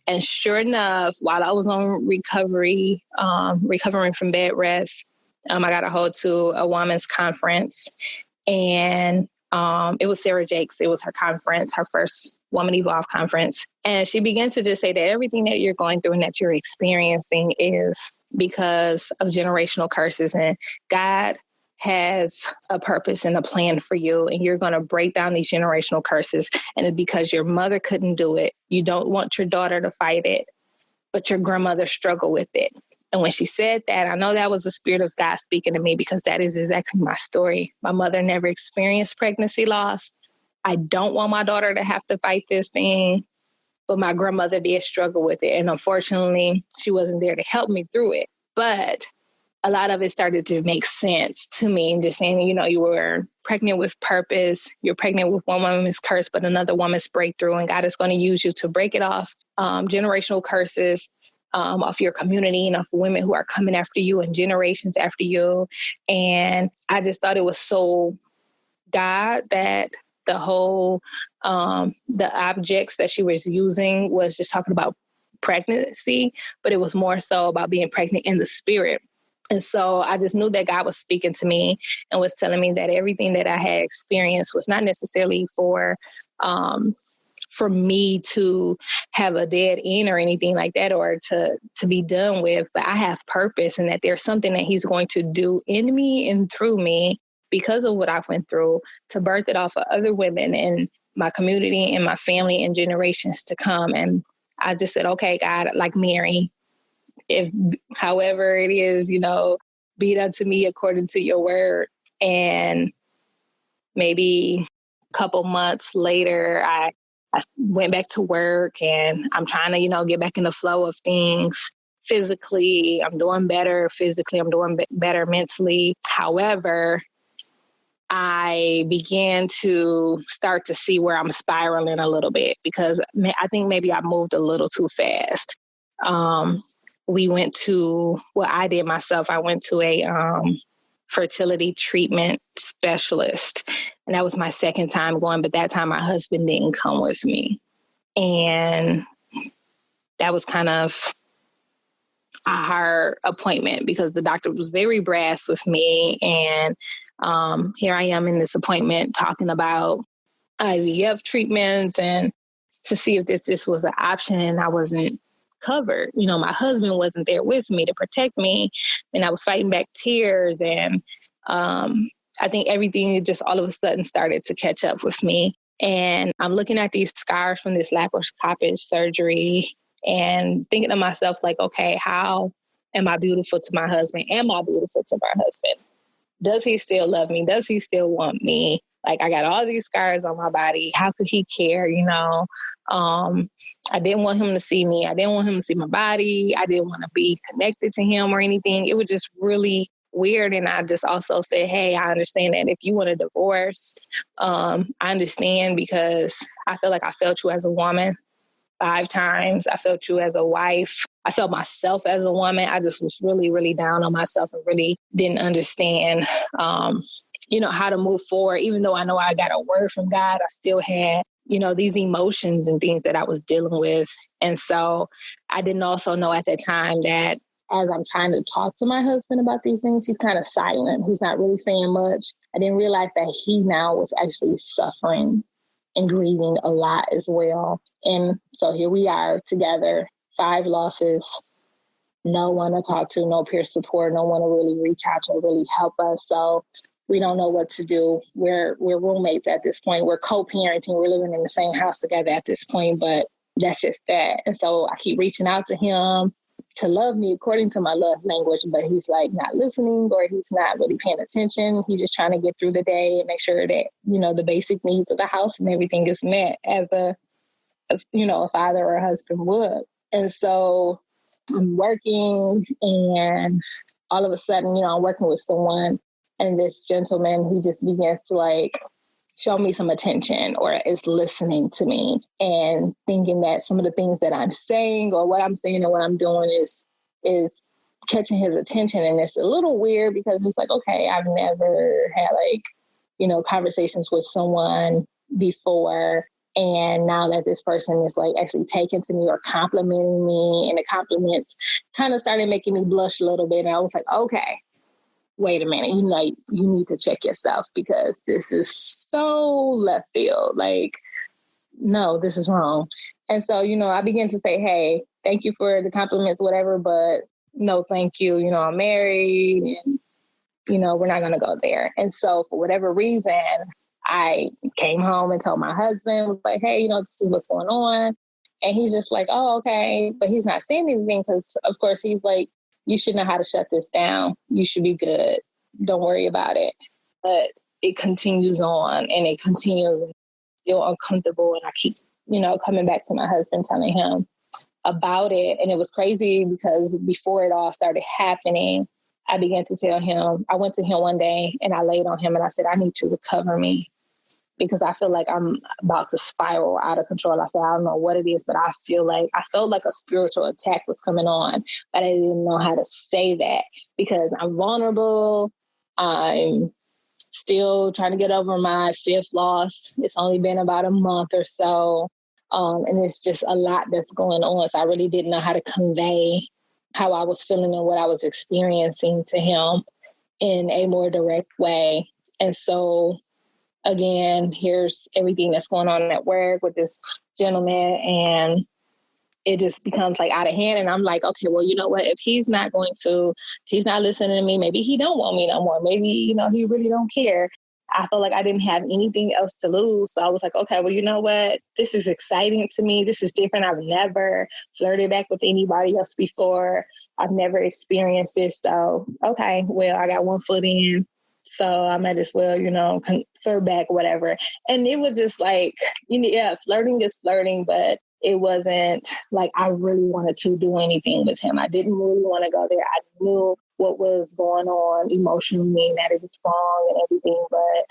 And sure enough, while I was on recovering from bed rest, I got a hold to a woman's conference, and it was Sarah Jakes. It was her conference, her first Woman Evolve conference. And she began to just say that everything that you're going through and that you're experiencing is because of generational curses, and God has a purpose and a plan for you, and you're going to break down these generational curses. And it's because your mother couldn't do it. You don't want your daughter to fight it, but your grandmother struggled with it. And when she said that, I know that was the Spirit of God speaking to me, because that is exactly my story. My mother never experienced pregnancy loss. I don't want my daughter to have to fight this thing, but my grandmother did struggle with it. And unfortunately, she wasn't there to help me through it. But a lot of it started to make sense to me, and just saying, you were pregnant with purpose. You're pregnant with one woman's curse, but another woman's breakthrough. And God is going to use you to break it off, generational curses, off your community and off women who are coming after you and generations after you. And I just thought it was so God that the whole, the objects that she was using was just talking about pregnancy, but it was more so about being pregnant in the spirit. And so I just knew that God was speaking to me and was telling me that everything that I had experienced was not necessarily for me to have a dead end or anything like that, or to be done with, but I have purpose, and that there's something that he's going to do in me and through me because of what I went through, to birth it off of other women in my community and my family and generations to come. And I just said, okay, God, like Mary, if however it is, be it unto me according to your word. And maybe a couple months later, I went back to work, and I'm trying to, get back in the flow of things. Physically, I'm doing better. Physically, I'm doing better mentally. However, I began to start to see where I'm spiraling a little bit, because I think maybe I moved a little too fast. We went to, I did myself. I went to a fertility treatment specialist, and that was my second time going, but that time my husband didn't come with me. And that was kind of a hard appointment, because the doctor was very brass with me. And here I am in this appointment talking about IVF treatments and to see if this was an option, and I wasn't covered. My husband wasn't there with me to protect me, and I was fighting back tears. And I think everything just all of a sudden started to catch up with me. And I'm looking at these scars from this laparoscopic surgery and thinking to myself, like, okay, how am I beautiful to my husband? Am I beautiful to my husband? Does he still love me? Does he still want me? Like, I got all these scars on my body. How could he care? I didn't want him to see me. I didn't want him to see my body. I didn't want to be connected to him or anything. It was just really weird. And I just also said, hey, I understand that if you want a divorce, I understand, because I feel like I failed you as a woman 5 times. I felt you as a wife. I felt myself as a woman. I just was really, really down on myself and really didn't understand, how to move forward. Even though I know I got a word from God, I still had, these emotions and things that I was dealing with. And so I didn't also know at that time that as I'm trying to talk to my husband about these things, he's kind of silent. He's not really saying much. I didn't realize that he now was actually suffering and grieving a lot as well. And so here we are together, 5 losses, no one to talk to, no peer support, no one to really reach out to really help us. So we don't know what to do. We're roommates at this point. We're co-parenting. We're living in the same house together at this point, but that's just that. And so I keep reaching out to him to love me according to my love language, but he's like not listening, or he's not really paying attention. He's just trying to get through the day and make sure that, the basic needs of the house and everything is met as a father or a husband would. And so I'm working, and all of a sudden, I'm working with someone, and this gentleman, he just begins to show me some attention, or is listening to me and thinking that some of the things that I'm saying or what I'm saying or what I'm doing is catching his attention. And it's a little weird, because it's like, okay, I've never had conversations with someone before. And now that this person is actually taking to me or complimenting me, and the compliments kind of started making me blush a little bit. And I was like, okay, wait a minute, you need to check yourself, because this is so left field. no, this is wrong. And so, I began to say, hey, thank you for the compliments, whatever, but no, thank you. I'm married and, we're not going to go there. And so for whatever reason, I came home and told my husband, was like, hey, this is what's going on. And he's just like, oh, okay. But he's not saying anything because, of course, he's like, you should know how to shut this down. You should be good. Don't worry about it. But it continues on and it continues and still uncomfortable. And I keep, coming back to my husband, telling him about it. And it was crazy because before it all started happening, I began to tell him, I went to him one day and I laid on him and I said, I need to recover me because I feel like I'm about to spiral out of control. I said, I don't know what it is, but I felt like a spiritual attack was coming on, but I didn't know how to say that because I'm vulnerable. I'm still trying to get over my 5th loss. It's only been about a month or so. And it's just a lot that's going on. So I really didn't know how to convey how I was feeling and what I was experiencing to him in a more direct way. And so, again, here's everything that's going on at work with this gentleman. And it just becomes like out of hand. And I'm like, okay, well, you know what? If he's not listening to me, maybe he don't want me no more. Maybe, he really don't care. I felt like I didn't have anything else to lose. So I was like, okay, well, you know what? This is exciting to me. This is different. I've never flirted back with anybody else before. I've never experienced this. So, okay, well, I got one foot in. So I might as well, flirt back, whatever. And it was just like, flirting is flirting, but it wasn't like I really wanted to do anything with him. I didn't really want to go there. I knew what was going on emotionally and that it was wrong and everything, but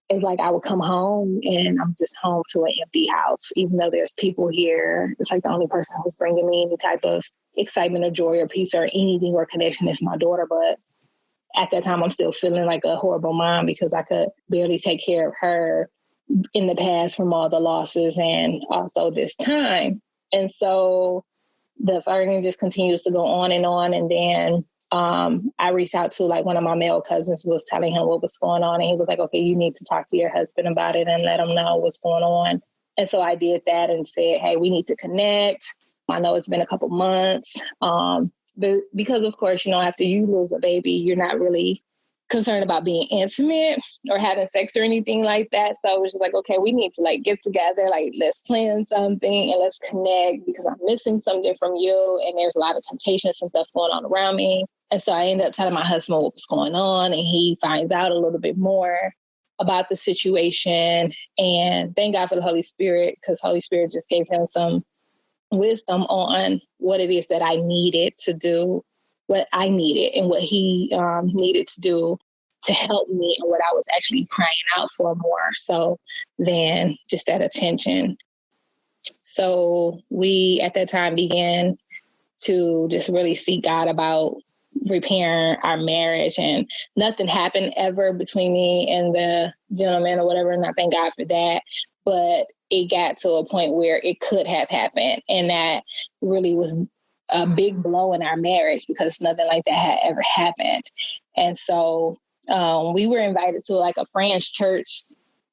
it's like I would come home and I'm just home to an empty house. Even though there's people here, it's like the only person who's bringing me any type of excitement or joy or peace or anything or connection is my daughter. But at that time, I'm still feeling like a horrible mom because I could barely take care of her in the past from all the losses and also this time. And so the flirting just continues to go on. And then I reached out to like one of my male cousins, was telling him what was going on. And he was like, okay, you need to talk to your husband about it and let him know what's going on. And so I did that and said, hey, we need to connect. I know it's been a couple months. But because, of course, after you lose a baby, you're not really concerned about being intimate or having sex or anything like that. So it was just like, okay, we need to like get together, like let's plan something and let's connect because I'm missing something from you. And there's a lot of temptations and stuff going on around me. And so I ended up telling my husband what was going on and he finds out a little bit more about the situation. And thank God for the Holy Spirit because Holy Spirit just gave him some wisdom on what it is that I needed to do, what I needed and what he needed to do to help me and what I was actually crying out for more so than just that attention. So we at that time began to just really seek God about repairing our marriage, and nothing happened ever between me and the gentleman or whatever, and I thank God for that. But it got to a point where it could have happened, and that really was a big blow in our marriage because nothing like that had ever happened. And so we were invited to like a friend's church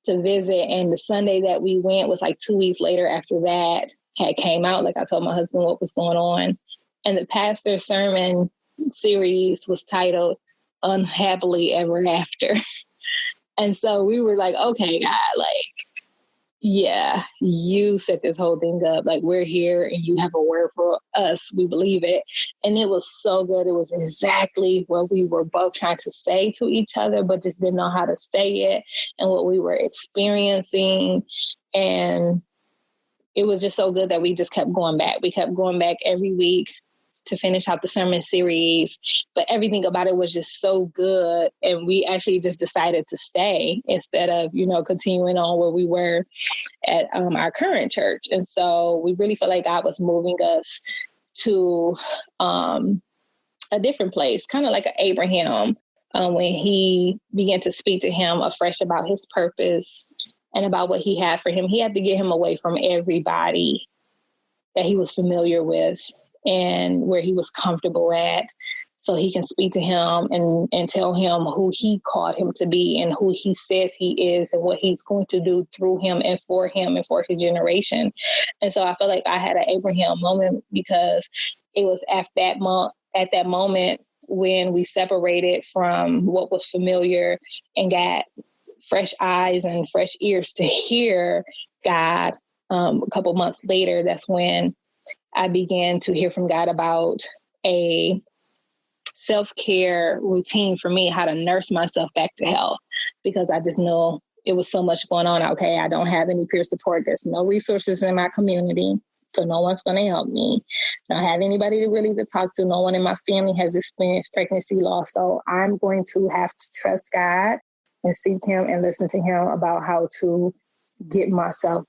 to visit, and the Sunday that we went was like 2 weeks later after that had came out. Like I told my husband what was going on, and the pastor's sermon series was titled Unhappily Ever After. And so we were like, okay, God, like, yeah, you set this whole thing up. Like, we're here and you have a word for us. We believe it. And it was so good. It was exactly what we were both trying to say to each other, but just didn't know how to say it and what we were experiencing. And it was just so good that we just kept going back. We kept going back every week to finish out the sermon series, but everything about it was just so good. And we actually just decided to stay instead of, continuing on where we were at our current church. And so we really felt like God was moving us to a different place, kind of like an Abraham, when he began to speak to him afresh about his purpose and about what he had for him. He had to get him away from everybody that he was familiar with and where he was comfortable at, so he can speak to him and tell him who he called him to be and who he says he is and what he's going to do through him and for his generation. And so I feel like I had an Abraham moment, because it was at that moment when we separated from what was familiar and got fresh eyes and fresh ears to hear God. A couple months later, that's when I began to hear from God about a self-care routine for me, how to nurse myself back to health, because I just know it was so much going on. Okay, I don't have any peer support. There's no resources in my community, so no one's going to help me. I don't have anybody to talk to. No one in my family has experienced pregnancy loss, so I'm going to have to trust God and seek him and listen to him about how to get myself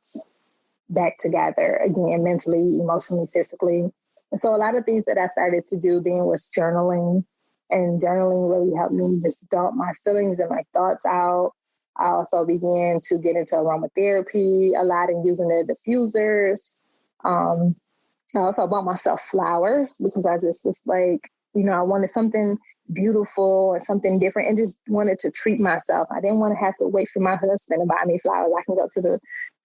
back together again, mentally, emotionally, physically. And so a lot of things that I started to do then was journaling, and journaling really helped me just dump my feelings and my thoughts out. I also began to get into aromatherapy a lot and using the diffusers. I also bought myself flowers because I just was like, I wanted something beautiful and something different and just wanted to treat myself. I didn't want to have to wait for my husband to buy me flowers. I can go to the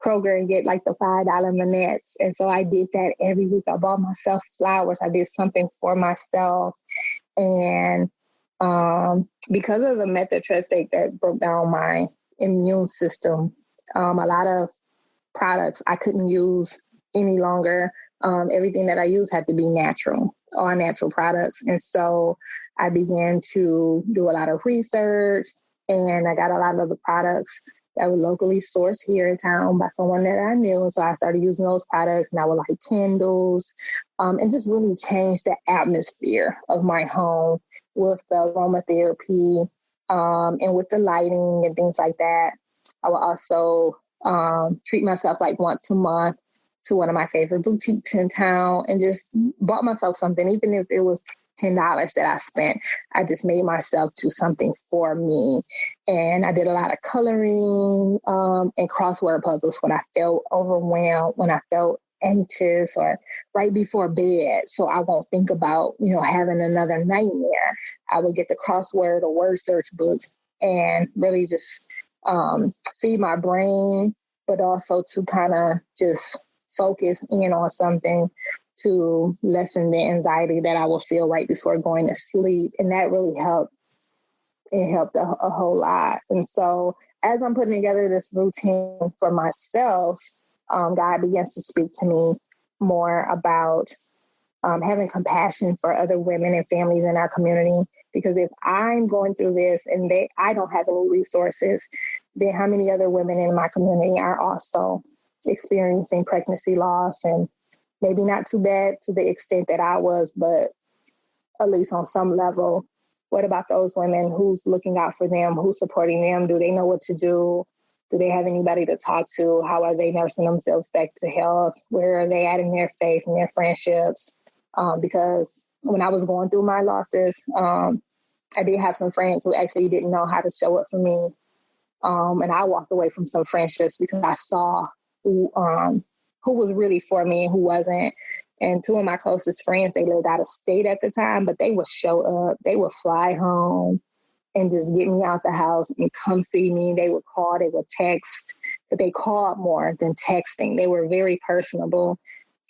Kroger and get like the $5 manettes. And so I did that every week. I bought myself flowers. I did something for myself. And because of the methotrexate that broke down my immune system, a lot of products I couldn't use any longer. Everything that I use had to be natural, all natural products. And so I began to do a lot of research, and I got a lot of the products that were locally sourced here in town by someone that I knew. So I started using those products, and I would light candles, and just really change the atmosphere of my home with the aromatherapy, and with the lighting and things like that. I would also treat myself like once a month to one of my favorite boutiques in town and just bought myself something, even if it was $10 that I spent. I just made myself do something for me. And I did a lot of coloring and crossword puzzles when I felt overwhelmed, when I felt anxious, or right before bed. So I won't think about, having another nightmare. I would get the crossword or word search books and really just feed my brain, but also to kind of just focus in on something to lessen the anxiety that I will feel right before going to sleep. And that really helped. It helped a whole lot. And so as I'm putting together this routine for myself, God begins to speak to me more about having compassion for other women and families in our community. Because if I'm going through this and I don't have any resources, then how many other women in my community are also experiencing pregnancy loss, and maybe not too bad to the extent that I was, but at least on some level. What about those women? Who's looking out for them? Who's supporting them? Do they know what to do? Do they have anybody to talk to? How are they nursing themselves back to health? Where are they at in their faith and their friendships? Because when I was going through my losses, I did have some friends who actually didn't know how to show up for me. And I walked away from some friendships because I saw who was really for me and who wasn't. And two of my closest friends, they lived out of state at the time, but they would show up, they would fly home and just get me out the house and come see me. They would call, they would text, but they called more than texting. They were very personable.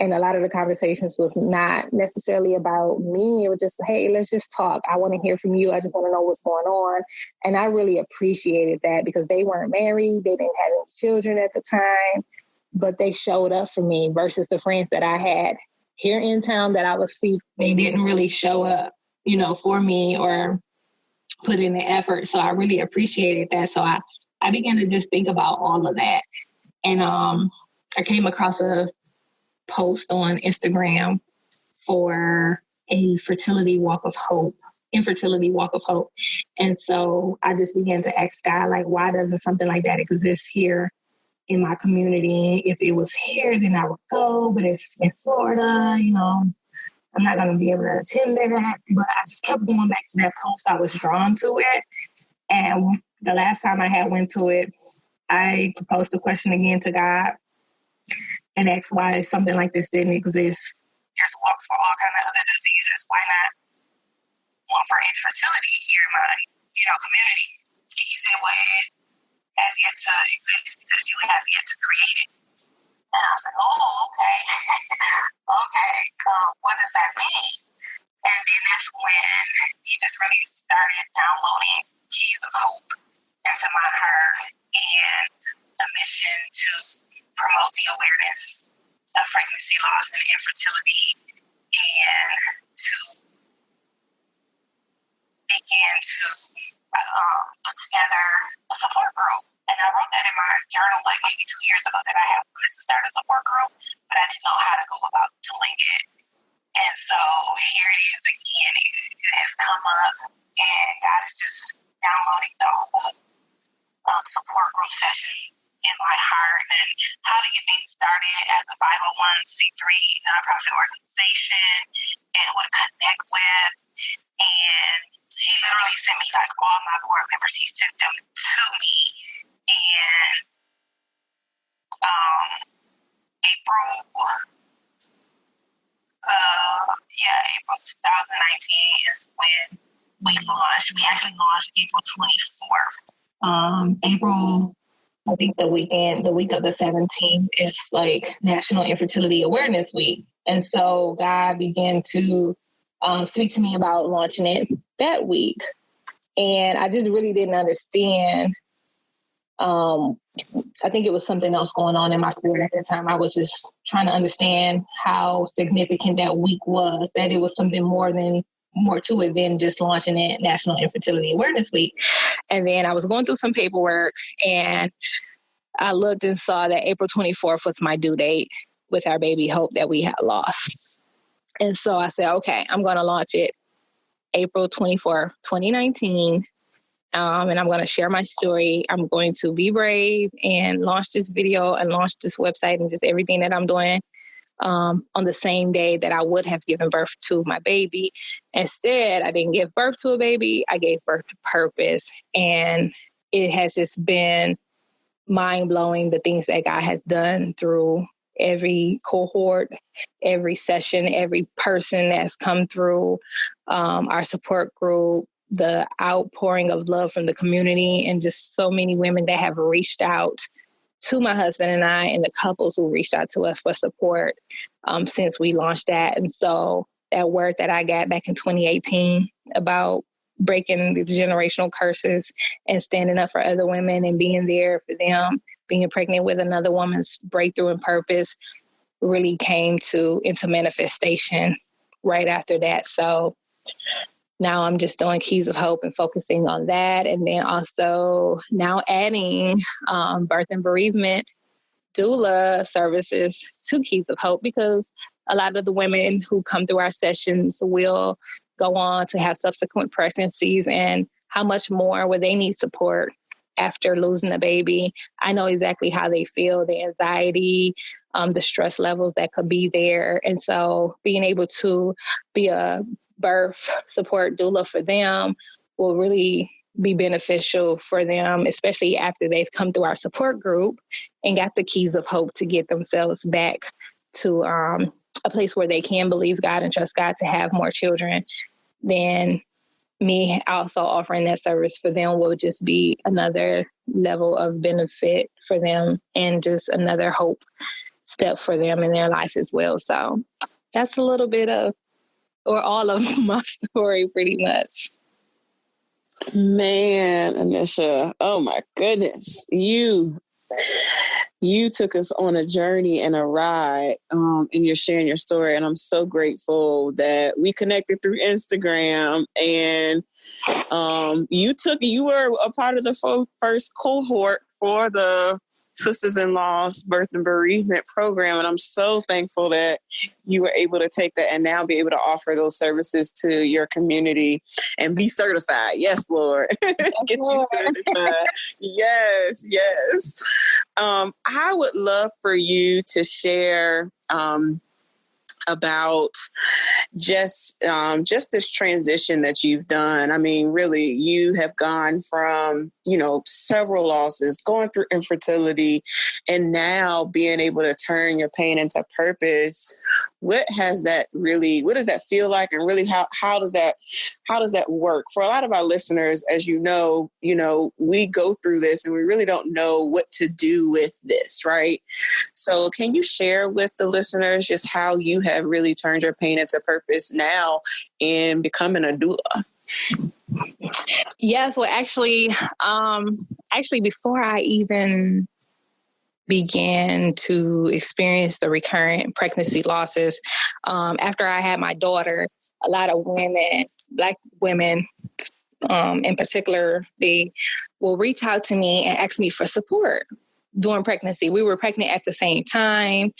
And a lot of the conversations was not necessarily about me. It was just, hey, let's just talk. I want to hear from you. I just want to know what's going on. And I really appreciated that because they weren't married. They didn't have any children at the time, but they showed up for me versus the friends that I had here in town that I would see. They didn't really show up, for me or put in the effort. So I really appreciated that. So I began to just think about all of that. And I came across a post on Instagram for a infertility walk of hope. And so I just began to ask God, like, why doesn't something like that exist here in my community? If it was here, then I would go, but it's in Florida, I'm not going to be able to attend that. But I just kept going back to that post. I was drawn to it. And the last time I had went to it, I proposed the question again to God and asked why something like this didn't exist. There's walks for all kinds of other diseases. Why one for infertility here in my, community. And he said, well, it has yet to exist because you have yet to create it. And I was like, oh, okay. Okay. What does that mean? And then that's when he just really started downloading keys of hope into my heart and the mission to promote the awareness of pregnancy loss and infertility and to begin to put together a support group. And I wrote that in my journal like maybe 2 years ago that I had wanted to start a support group, but I didn't know how to go about doing it. And so here it is again. It has come up, and God is just downloading the whole support group session in my heart and how to get things started as a 501c3 nonprofit organization and who to connect with. And he literally sent me like all my board members. He sent them to me. And April 2019 is when we launched. We actually launched April 24th. I think the week of the 17th is like National Infertility Awareness Week. And so God began to speak to me about launching it that week. And I just really didn't understand. I think it was something else going on in my spirit at the time. I was just trying to understand how significant that week was, that it was something more to it than just launching it National Infertility Awareness Week. And then I was going through some paperwork and I looked and saw that April 24th was my due date with our baby Hope that we had lost. And so I said, okay, I'm going to launch it April 24th, 2019. And I'm going to share my story. I'm going to be brave and launch this video and launch this website and just everything that I'm doing on the same day that I would have given birth to my baby. Instead, I didn't give birth to a baby. I gave birth to purpose. And it has just been mind-blowing, the things that God has done through every cohort, every session, every person that's come through our support group, the outpouring of love from the community, and just so many women that have reached out to my husband and I, and the couples who reached out to us for support since we launched that. And so that word that I got back in 2018 about breaking the generational curses and standing up for other women and being there for them, being pregnant with another woman's breakthrough and purpose really came into manifestation right after that. So now I'm just doing Keys of Hope and focusing on that. And then also now adding birth and bereavement doula services to Keys of Hope, because a lot of the women who come through our sessions will go on to have subsequent pregnancies, and how much more will they need support after losing a baby. I know exactly how they feel, the anxiety, the stress levels that could be there. And so being able to be a birth support doula for them will really be beneficial for them, especially after they've come through our support group and got the Keys of Hope to get themselves back to a place where they can believe God and trust God to have more children. Then me also offering that service for them will just be another level of benefit for them and just another hope step for them in their life as well. So that's a little bit of, or all of my story pretty much. Man, Anesha, oh my goodness. You took us on a journey and a ride, and you're sharing your story. And I'm so grateful that we connected through Instagram, and you were a part of the first cohort for the Sisters-in-Law's Birth and Bereavement program. And I'm so thankful that you were able to take that and now be able to offer those services to your community and be certified. Yes, Lord. Get you certified. Yes. I would love for you to share about just this transition that you've done. I mean, really, you have gone from, several losses, going through infertility, and now being able to turn your pain into purpose. What does that feel like? And really, how does that work? For a lot of our listeners, as you know, we go through this and we really don't know what to do with this, right? So can you share with the listeners just how you have really turned your pain into purpose now in becoming a doula? Yes, well, actually, before I even began to experience the recurrent pregnancy losses, after I had my daughter, a lot of women, Black women in particular, they will reach out to me and ask me for support during pregnancy. We were pregnant at the same time.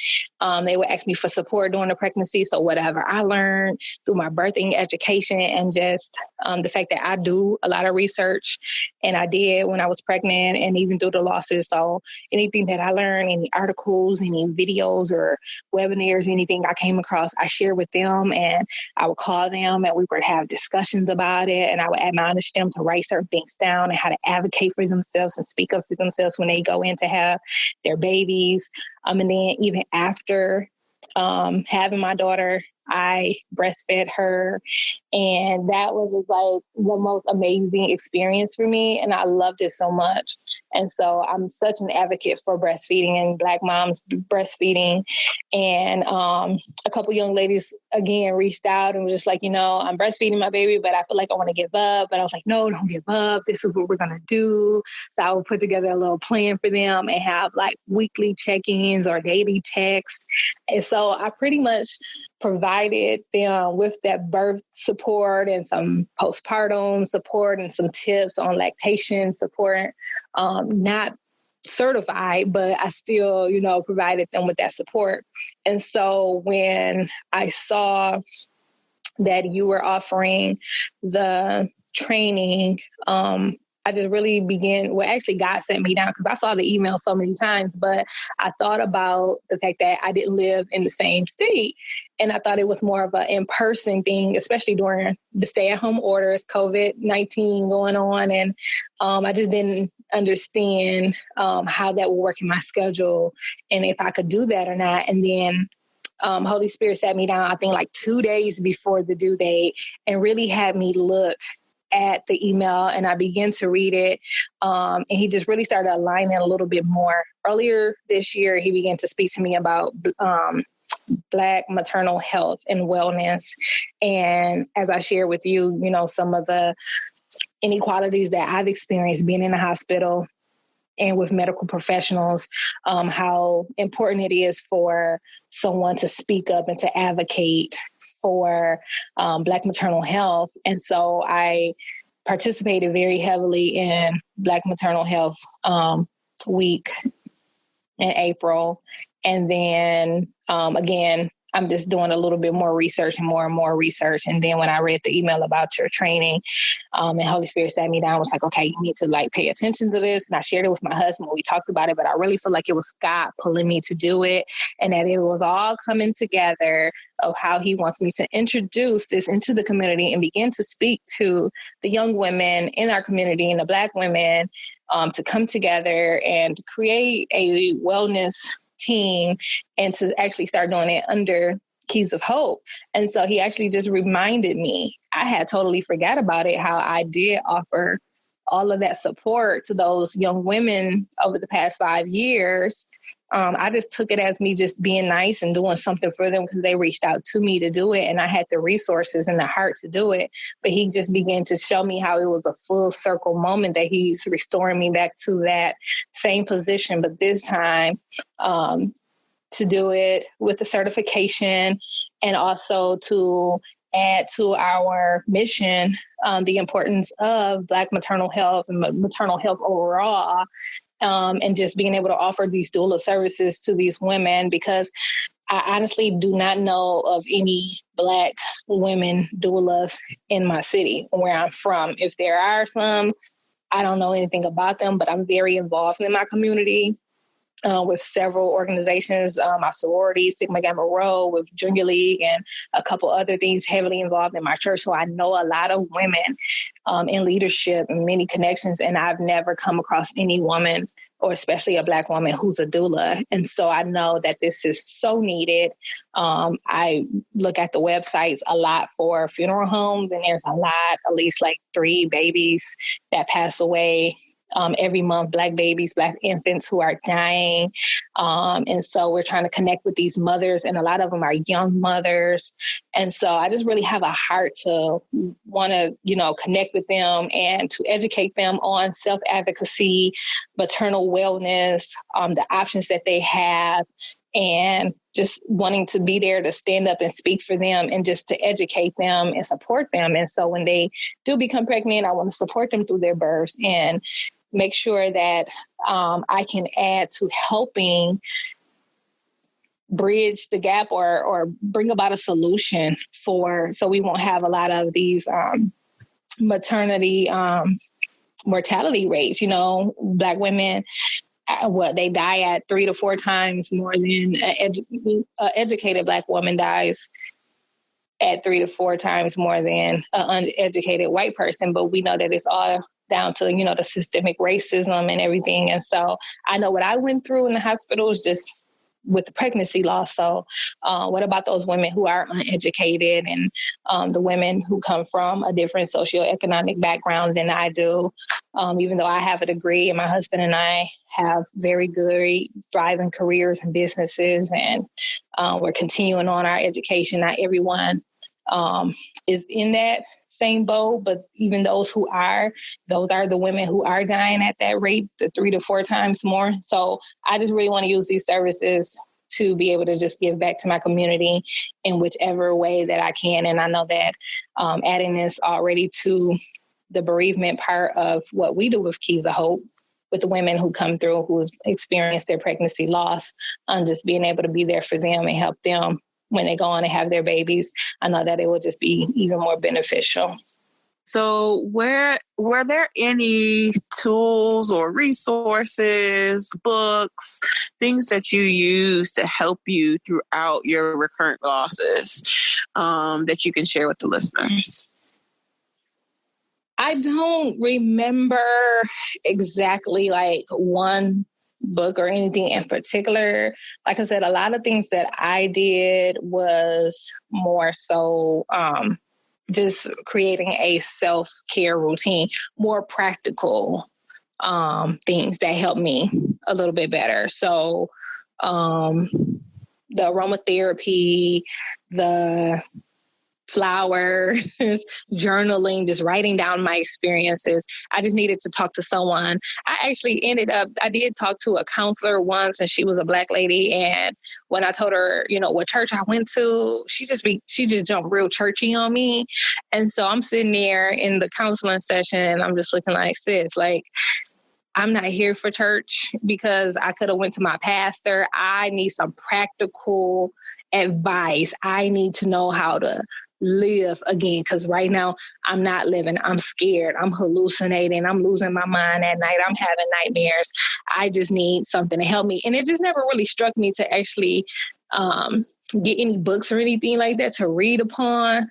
They would ask me for support during the pregnancy. So whatever I learned through my birthing education and just the fact that I do a lot of research, and I did when I was pregnant and even through the losses. So anything that I learned, any articles, any videos or webinars, anything I came across, I shared with them, and I would call them and we would have discussions about it. And I would admonish them to write certain things down and how to advocate for themselves and speak up for themselves when they go in to have their babies. And then even after having my daughter, I breastfed her, and that was just like the most amazing experience for me, and I loved it so much. And so I'm such an advocate for breastfeeding and Black moms breastfeeding. And a couple young ladies again reached out and was just like, I'm breastfeeding my baby, but I feel like I want to give up. But I was like, no, don't give up. This is what we're gonna do. So I would put together a little plan for them and have like weekly check-ins or daily texts. And so I pretty much provided them with that birth support and some postpartum support and some tips on lactation support. Not certified, but I still, provided them with that support. And so when I saw that you were offering the training, I just really actually God sent me down because I saw the email so many times, but I thought about the fact that I didn't live in the same state. And I thought it was more of an in-person thing, especially during the stay-at-home orders, COVID-19 going on. And I just didn't understand how that would work in my schedule and if I could do that or not. And then Holy Spirit sat me down, I think like 2 days before the due date, and really had me look at the email, and I began to read it. And he just really started aligning a little bit more. Earlier this year, he began to speak to me about Black maternal health and wellness. And as I shared with you, some of the inequalities that I've experienced being in the hospital and with medical professionals, how important it is for someone to speak up and to advocate for Black maternal health. And so I participated very heavily in Black Maternal Health Week in April. And then again, I'm just doing a little bit more research and more research. And then when I read the email about your training, and Holy Spirit sat me down, was like, okay, you need to pay attention to this. And I shared it with my husband. We talked about it, but I really feel like it was God pulling me to do it, and that it was all coming together of how he wants me to introduce this into the community and begin to speak to the young women in our community and the Black women to come together and create a wellness team and to actually start doing it under Keys of Hope. And so he actually just reminded me, I had totally forgot about it, how I did offer all of that support to those young women over the past 5 years. I just took it as me just being nice and doing something for them because they reached out to me to do it, and I had the resources and the heart to do it. But he just began to show me how it was a full circle moment that he's restoring me back to that same position, but this time to do it with the certification and also to add to our mission the importance of Black maternal health and maternal health overall. And just being able to offer these doula services to these women, because I honestly do not know of any Black women doulas in my city where I'm from. If there are some, I don't know anything about them, but I'm very involved in my community. with several organizations, my sorority, Sigma Gamma Rho, with Junior League, and a couple other things heavily involved in my church. So I know a lot of women in leadership and many connections, and I've never come across any woman, or especially a Black woman, who's a doula. And so I know that this is so needed. I look at the websites a lot for funeral homes, and there's a lot, at least like 3 babies that pass away every month, Black babies, Black infants who are dying. And so we're trying to connect with these mothers, and a lot of them are young mothers. And so I just really have a heart to want to, connect with them and to educate them on self-advocacy, maternal wellness, the options that they have, and just wanting to be there to stand up and speak for them and just to educate them and support them. And so when they do become pregnant, I want to support them through their births and make sure that I can add to helping bridge the gap or bring about a solution so we won't have a lot of these maternity mortality rates. Black women, they die at 3 to 4 times more than an educated Black woman dies at 3 to 4 times more than an uneducated white person. But we know that it's all down to, the systemic racism and everything. And so I know what I went through in the hospitals just with the pregnancy loss. So what about those women who are uneducated and the women who come from a different socioeconomic background than I do? Even though I have a degree and my husband and I have very good, thriving careers and businesses, and we're continuing on our education. Not everyone is in that same boat, but even those are the women who are dying at that rate, the 3 to 4 times more. So I just really want to use these services to be able to just give back to my community in whichever way that I can. And I know that adding this already to the bereavement part of what we do with Keys of Hope, with the women who come through, who's experienced their pregnancy loss, just being able to be there for them and help them when they go on and have their babies, I know that it will just be even more beneficial. So were there any tools or resources, books, things that you use to help you throughout your recurrent losses that you can share with the listeners? I don't remember exactly like one book or anything in particular. Like I said, a lot of things that I did was more so just creating a self-care routine, more practical things that helped me a little bit better. So the aromatherapy, the flowers, journaling, just writing down my experiences. I just needed to talk to someone. I did talk to a counselor once, and she was a Black lady. And when I told her, what church I went to, she just jumped real churchy on me. And so I'm sitting there in the counseling session and I'm just looking like, sis, like, I'm not here for church because I could have went to my pastor. I need some practical advice. I need to know how to live again, because right now I'm not living. I'm scared. I'm hallucinating. I'm losing my mind at night. I'm having nightmares. I just need something to help me. And it just never really struck me to actually get any books or anything like that to read upon.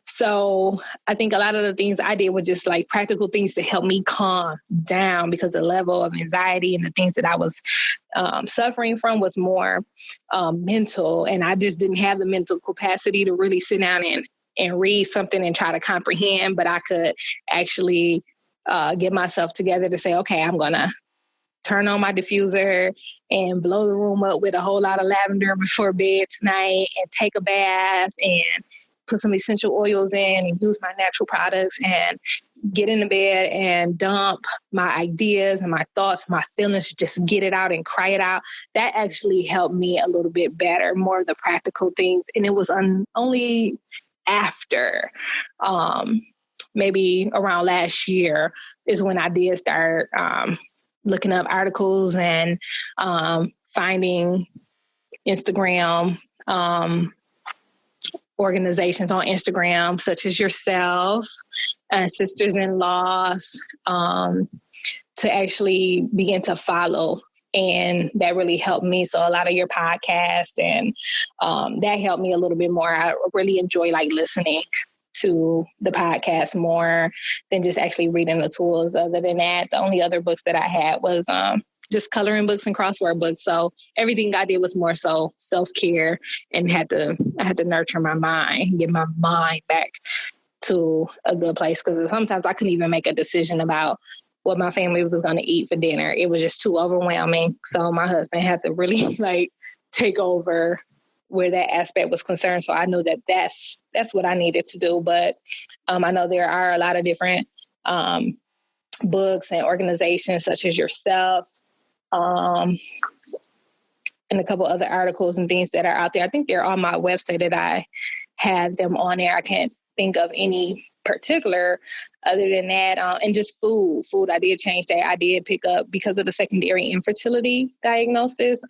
So I think a lot of the things I did were just like practical things to help me calm down, because the level of anxiety and the things that I was suffering from was more mental. And I just didn't have the mental capacity to really sit down and read something and try to comprehend. But I could actually get myself together to say, okay, I'm going to turn on my diffuser and blow the room up with a whole lot of lavender before bed tonight, and take a bath and put some essential oils in and use my natural products and get in the bed and dump my ideas and my thoughts, my feelings, just get it out and cry it out. That actually helped me a little bit better, more of the practical things. And it was only after maybe around last year is when I did start looking up articles and finding Instagram organizations on Instagram, such as yourself and Sisters in Loss, to actually begin to follow And that really helped me. So a lot of your podcast and that helped me a little bit more. I really enjoy like listening to the podcast more than just actually reading the tools. Other than that, the only other books that I had was just coloring books and crossword books. So everything I did was more so self-care, and I had to nurture my mind, get my mind back to a good place. Because sometimes I couldn't even make a decision about what my family was going to eat for dinner. It was just too overwhelming. So my husband had to really like take over where that aspect was concerned. So I knew that that's what I needed to do. But I know there are a lot of different books and organizations such as yourself, and a couple other articles and things that are out there. I think they're on my website that I have them on there. I can't think of any particular other than that. And just food, I did change that. I did pick up, because of the secondary infertility diagnosis,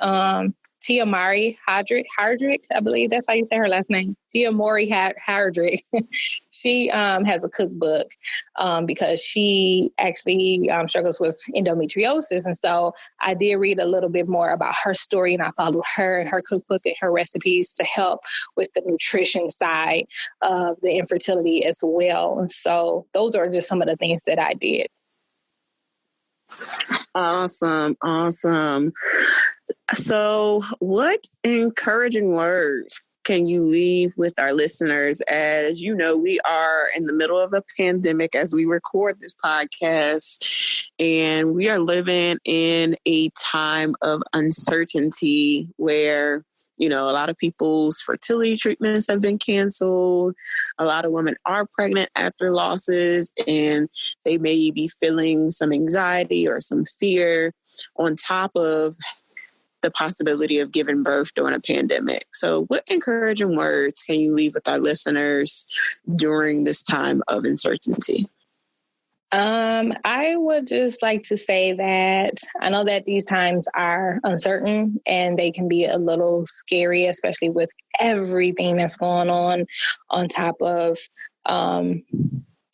Tia Mari Hardrick, I believe that's how you say her last name. Tia Mori Hardrick. She has a cookbook because she actually struggles with endometriosis. And so I did read a little bit more about her story, and I followed her and her cookbook and her recipes to help with the nutrition side of the infertility as well. And so those are just some of the things that I did. Awesome. So what encouraging words can you leave with our listeners? As you know, we are in the middle of a pandemic as we record this podcast, and we are living in a time of uncertainty where, you know, a lot of people's fertility treatments have been canceled. A lot of women are pregnant after losses, and they may be feeling some anxiety or some fear on top of the possibility of giving birth during a pandemic. So what encouraging words can you leave with our listeners during this time of uncertainty? I would just like to say that I know that these times are uncertain and they can be a little scary, especially with everything that's going on top of,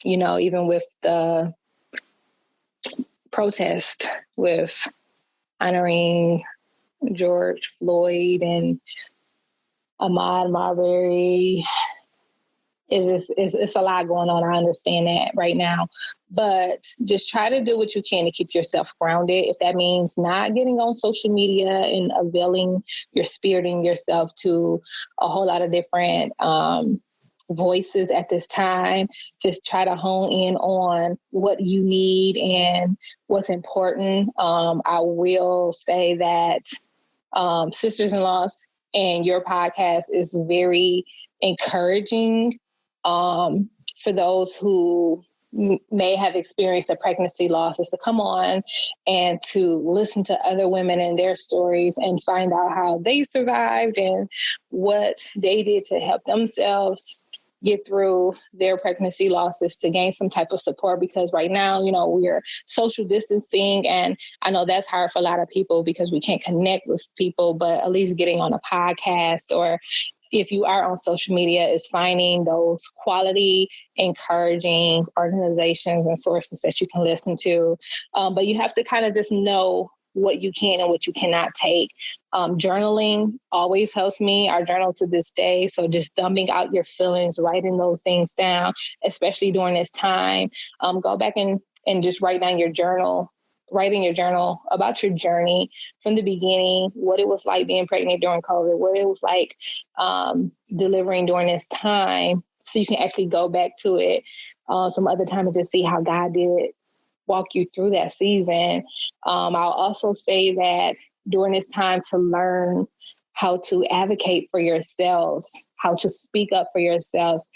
you know, even with the protest with honoring George Floyd and Ahmaud Marbury. It's a lot going on. I understand that right now, but just try to do what you can to keep yourself grounded. If that means not getting on social media and availing your spirit and yourself to a whole lot of different voices at this time, just try to hone in on what you need and what's important. I will say that Sisters-in-Laws and your podcast is very encouraging for those who may have experienced a pregnancy loss, is to come on and to listen to other women and their stories and find out how they survived and what they did to help themselves get through their pregnancy losses, to gain some type of support. Because right now, you know, we're social distancing, and I know that's hard for a lot of people because we can't connect with people, but at least getting on a podcast, or if you are on social media, is finding those quality, encouraging organizations and sources that you can listen to. But you have to kind of just know what you can and what you cannot take. Journaling always helps me. I journal to this day. So just dumping out your feelings, writing those things down, especially during this time. Go back and just write down your journal, writing your journal about your journey from the beginning, what it was like being pregnant during COVID, what it was like delivering during this time. So you can actually go back to it some other time and just see how God did walk you through that season. I'll also say that during this time, to learn how to advocate for yourselves, how to speak up for yourselves.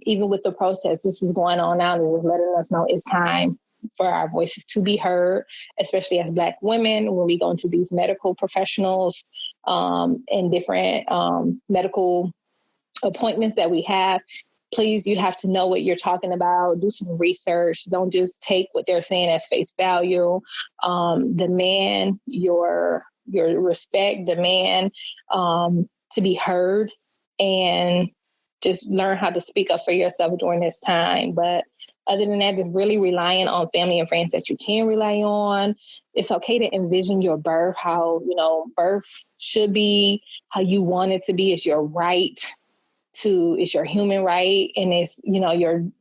Even with the process, this is going on now, and is letting us know it's time for our voices to be heard, especially as Black women, when we go into these medical professionals and different medical appointments that we have. Please, you have to know what you're talking about. Do some research. Don't just take what they're saying as face value. Demand your respect. Demand to be heard, and just learn how to speak up for yourself during this time. But Other than that, just really relying on family and friends that you can rely on. It's okay to envision your birth, how, birth should be, how you want it to be. It's your right it's your human right. And it's,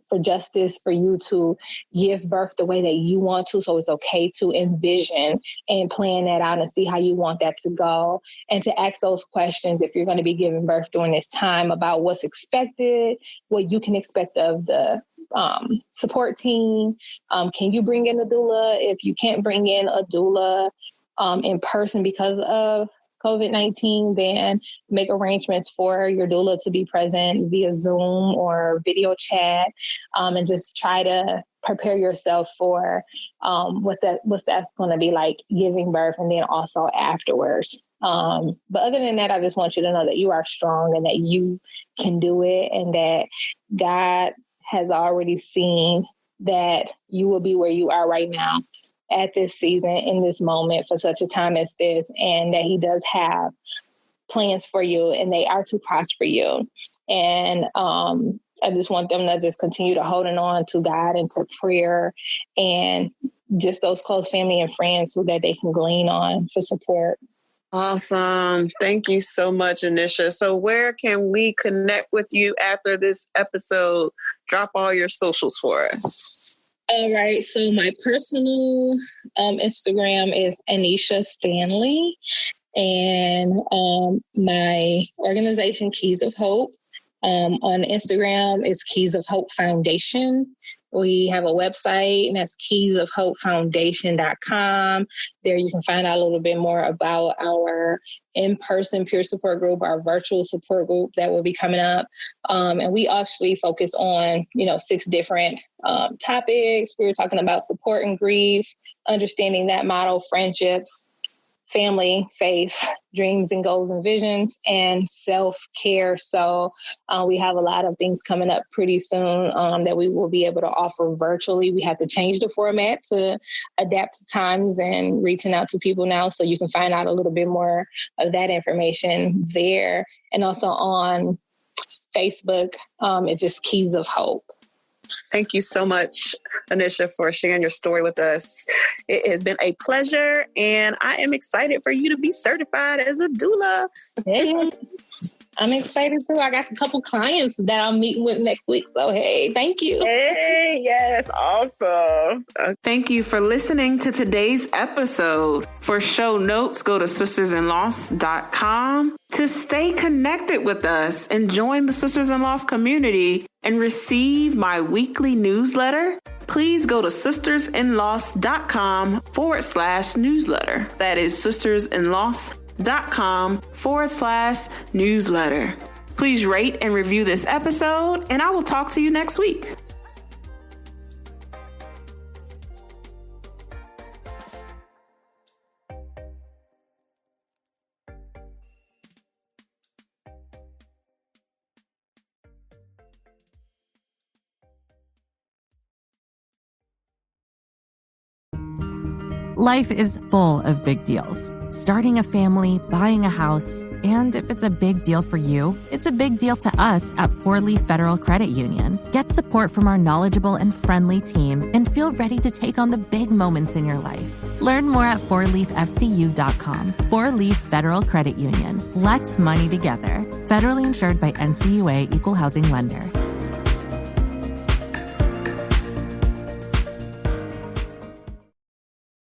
for justice for you to give birth the way that you want to. So it's okay to envision and plan that out and see how you want that to go. And to ask those questions if you're going to be giving birth during this time about what's expected, what you can expect of the support team. Can you bring in a doula? If you can't bring in a doula in person because of COVID-19, then make arrangements for your doula to be present via Zoom or video chat, and just try to prepare yourself for what that's going to be like giving birth and then also afterwards. But other than that, I just want you to know that you are strong and that you can do it, and that God has already seen that you will be where you are right now at this season, in this moment, for such a time as this, and that he does have plans for you and they are to prosper you. And I just want them to just continue to holding on to God and to prayer and just those close family and friends so that they can glean on for support. Awesome. Thank you so much, Anesha. So where can we connect with you after this episode? Drop all your socials for us. All right. So my personal Instagram is Anesha Stanley, and my organization, Keys of Hope, on Instagram is Keys of Hope Foundation. We have a website, and that's keysofhopefoundation.com. There you can find out a little bit more about our in-person peer support group, our virtual support group that will be coming up. And we actually focus on, 6 different topics. We were talking about support and grief, understanding that model, friendships, family, faith, dreams and goals and visions, and self-care. So we have a lot of things coming up pretty soon that we will be able to offer virtually. We had to change the format to adapt to times and reaching out to people now. So you can find out a little bit more of that information there. And also on Facebook, it's just Keys of Hope. Thank you so much, Anesha, for sharing your story with us. It has been a pleasure, and I am excited for you to be certified as a doula. Hey, I'm excited too. I got a couple clients that I'm meeting with next week. So, hey, thank you. Hey, yes, awesome. Thank you for listening to today's episode. For show notes, go to sistersinloss.com. To stay connected with us and join the Sisters in Loss community and receive my weekly newsletter, please go to sistersinloss.com/newsletter. That is sistersinloss.com/newsletter. Please rate and review this episode, and I will talk to you next week. Life is full of big deals. Starting a family, buying a house, and if it's a big deal for you, it's a big deal to us at 4-Leaf Federal Credit Union. Get support from our knowledgeable and friendly team and feel ready to take on the big moments in your life. Learn more at 4leaffcu.com. 4-Leaf Federal Credit Union. Let's money together. Federally insured by NCUA Equal Housing Lender.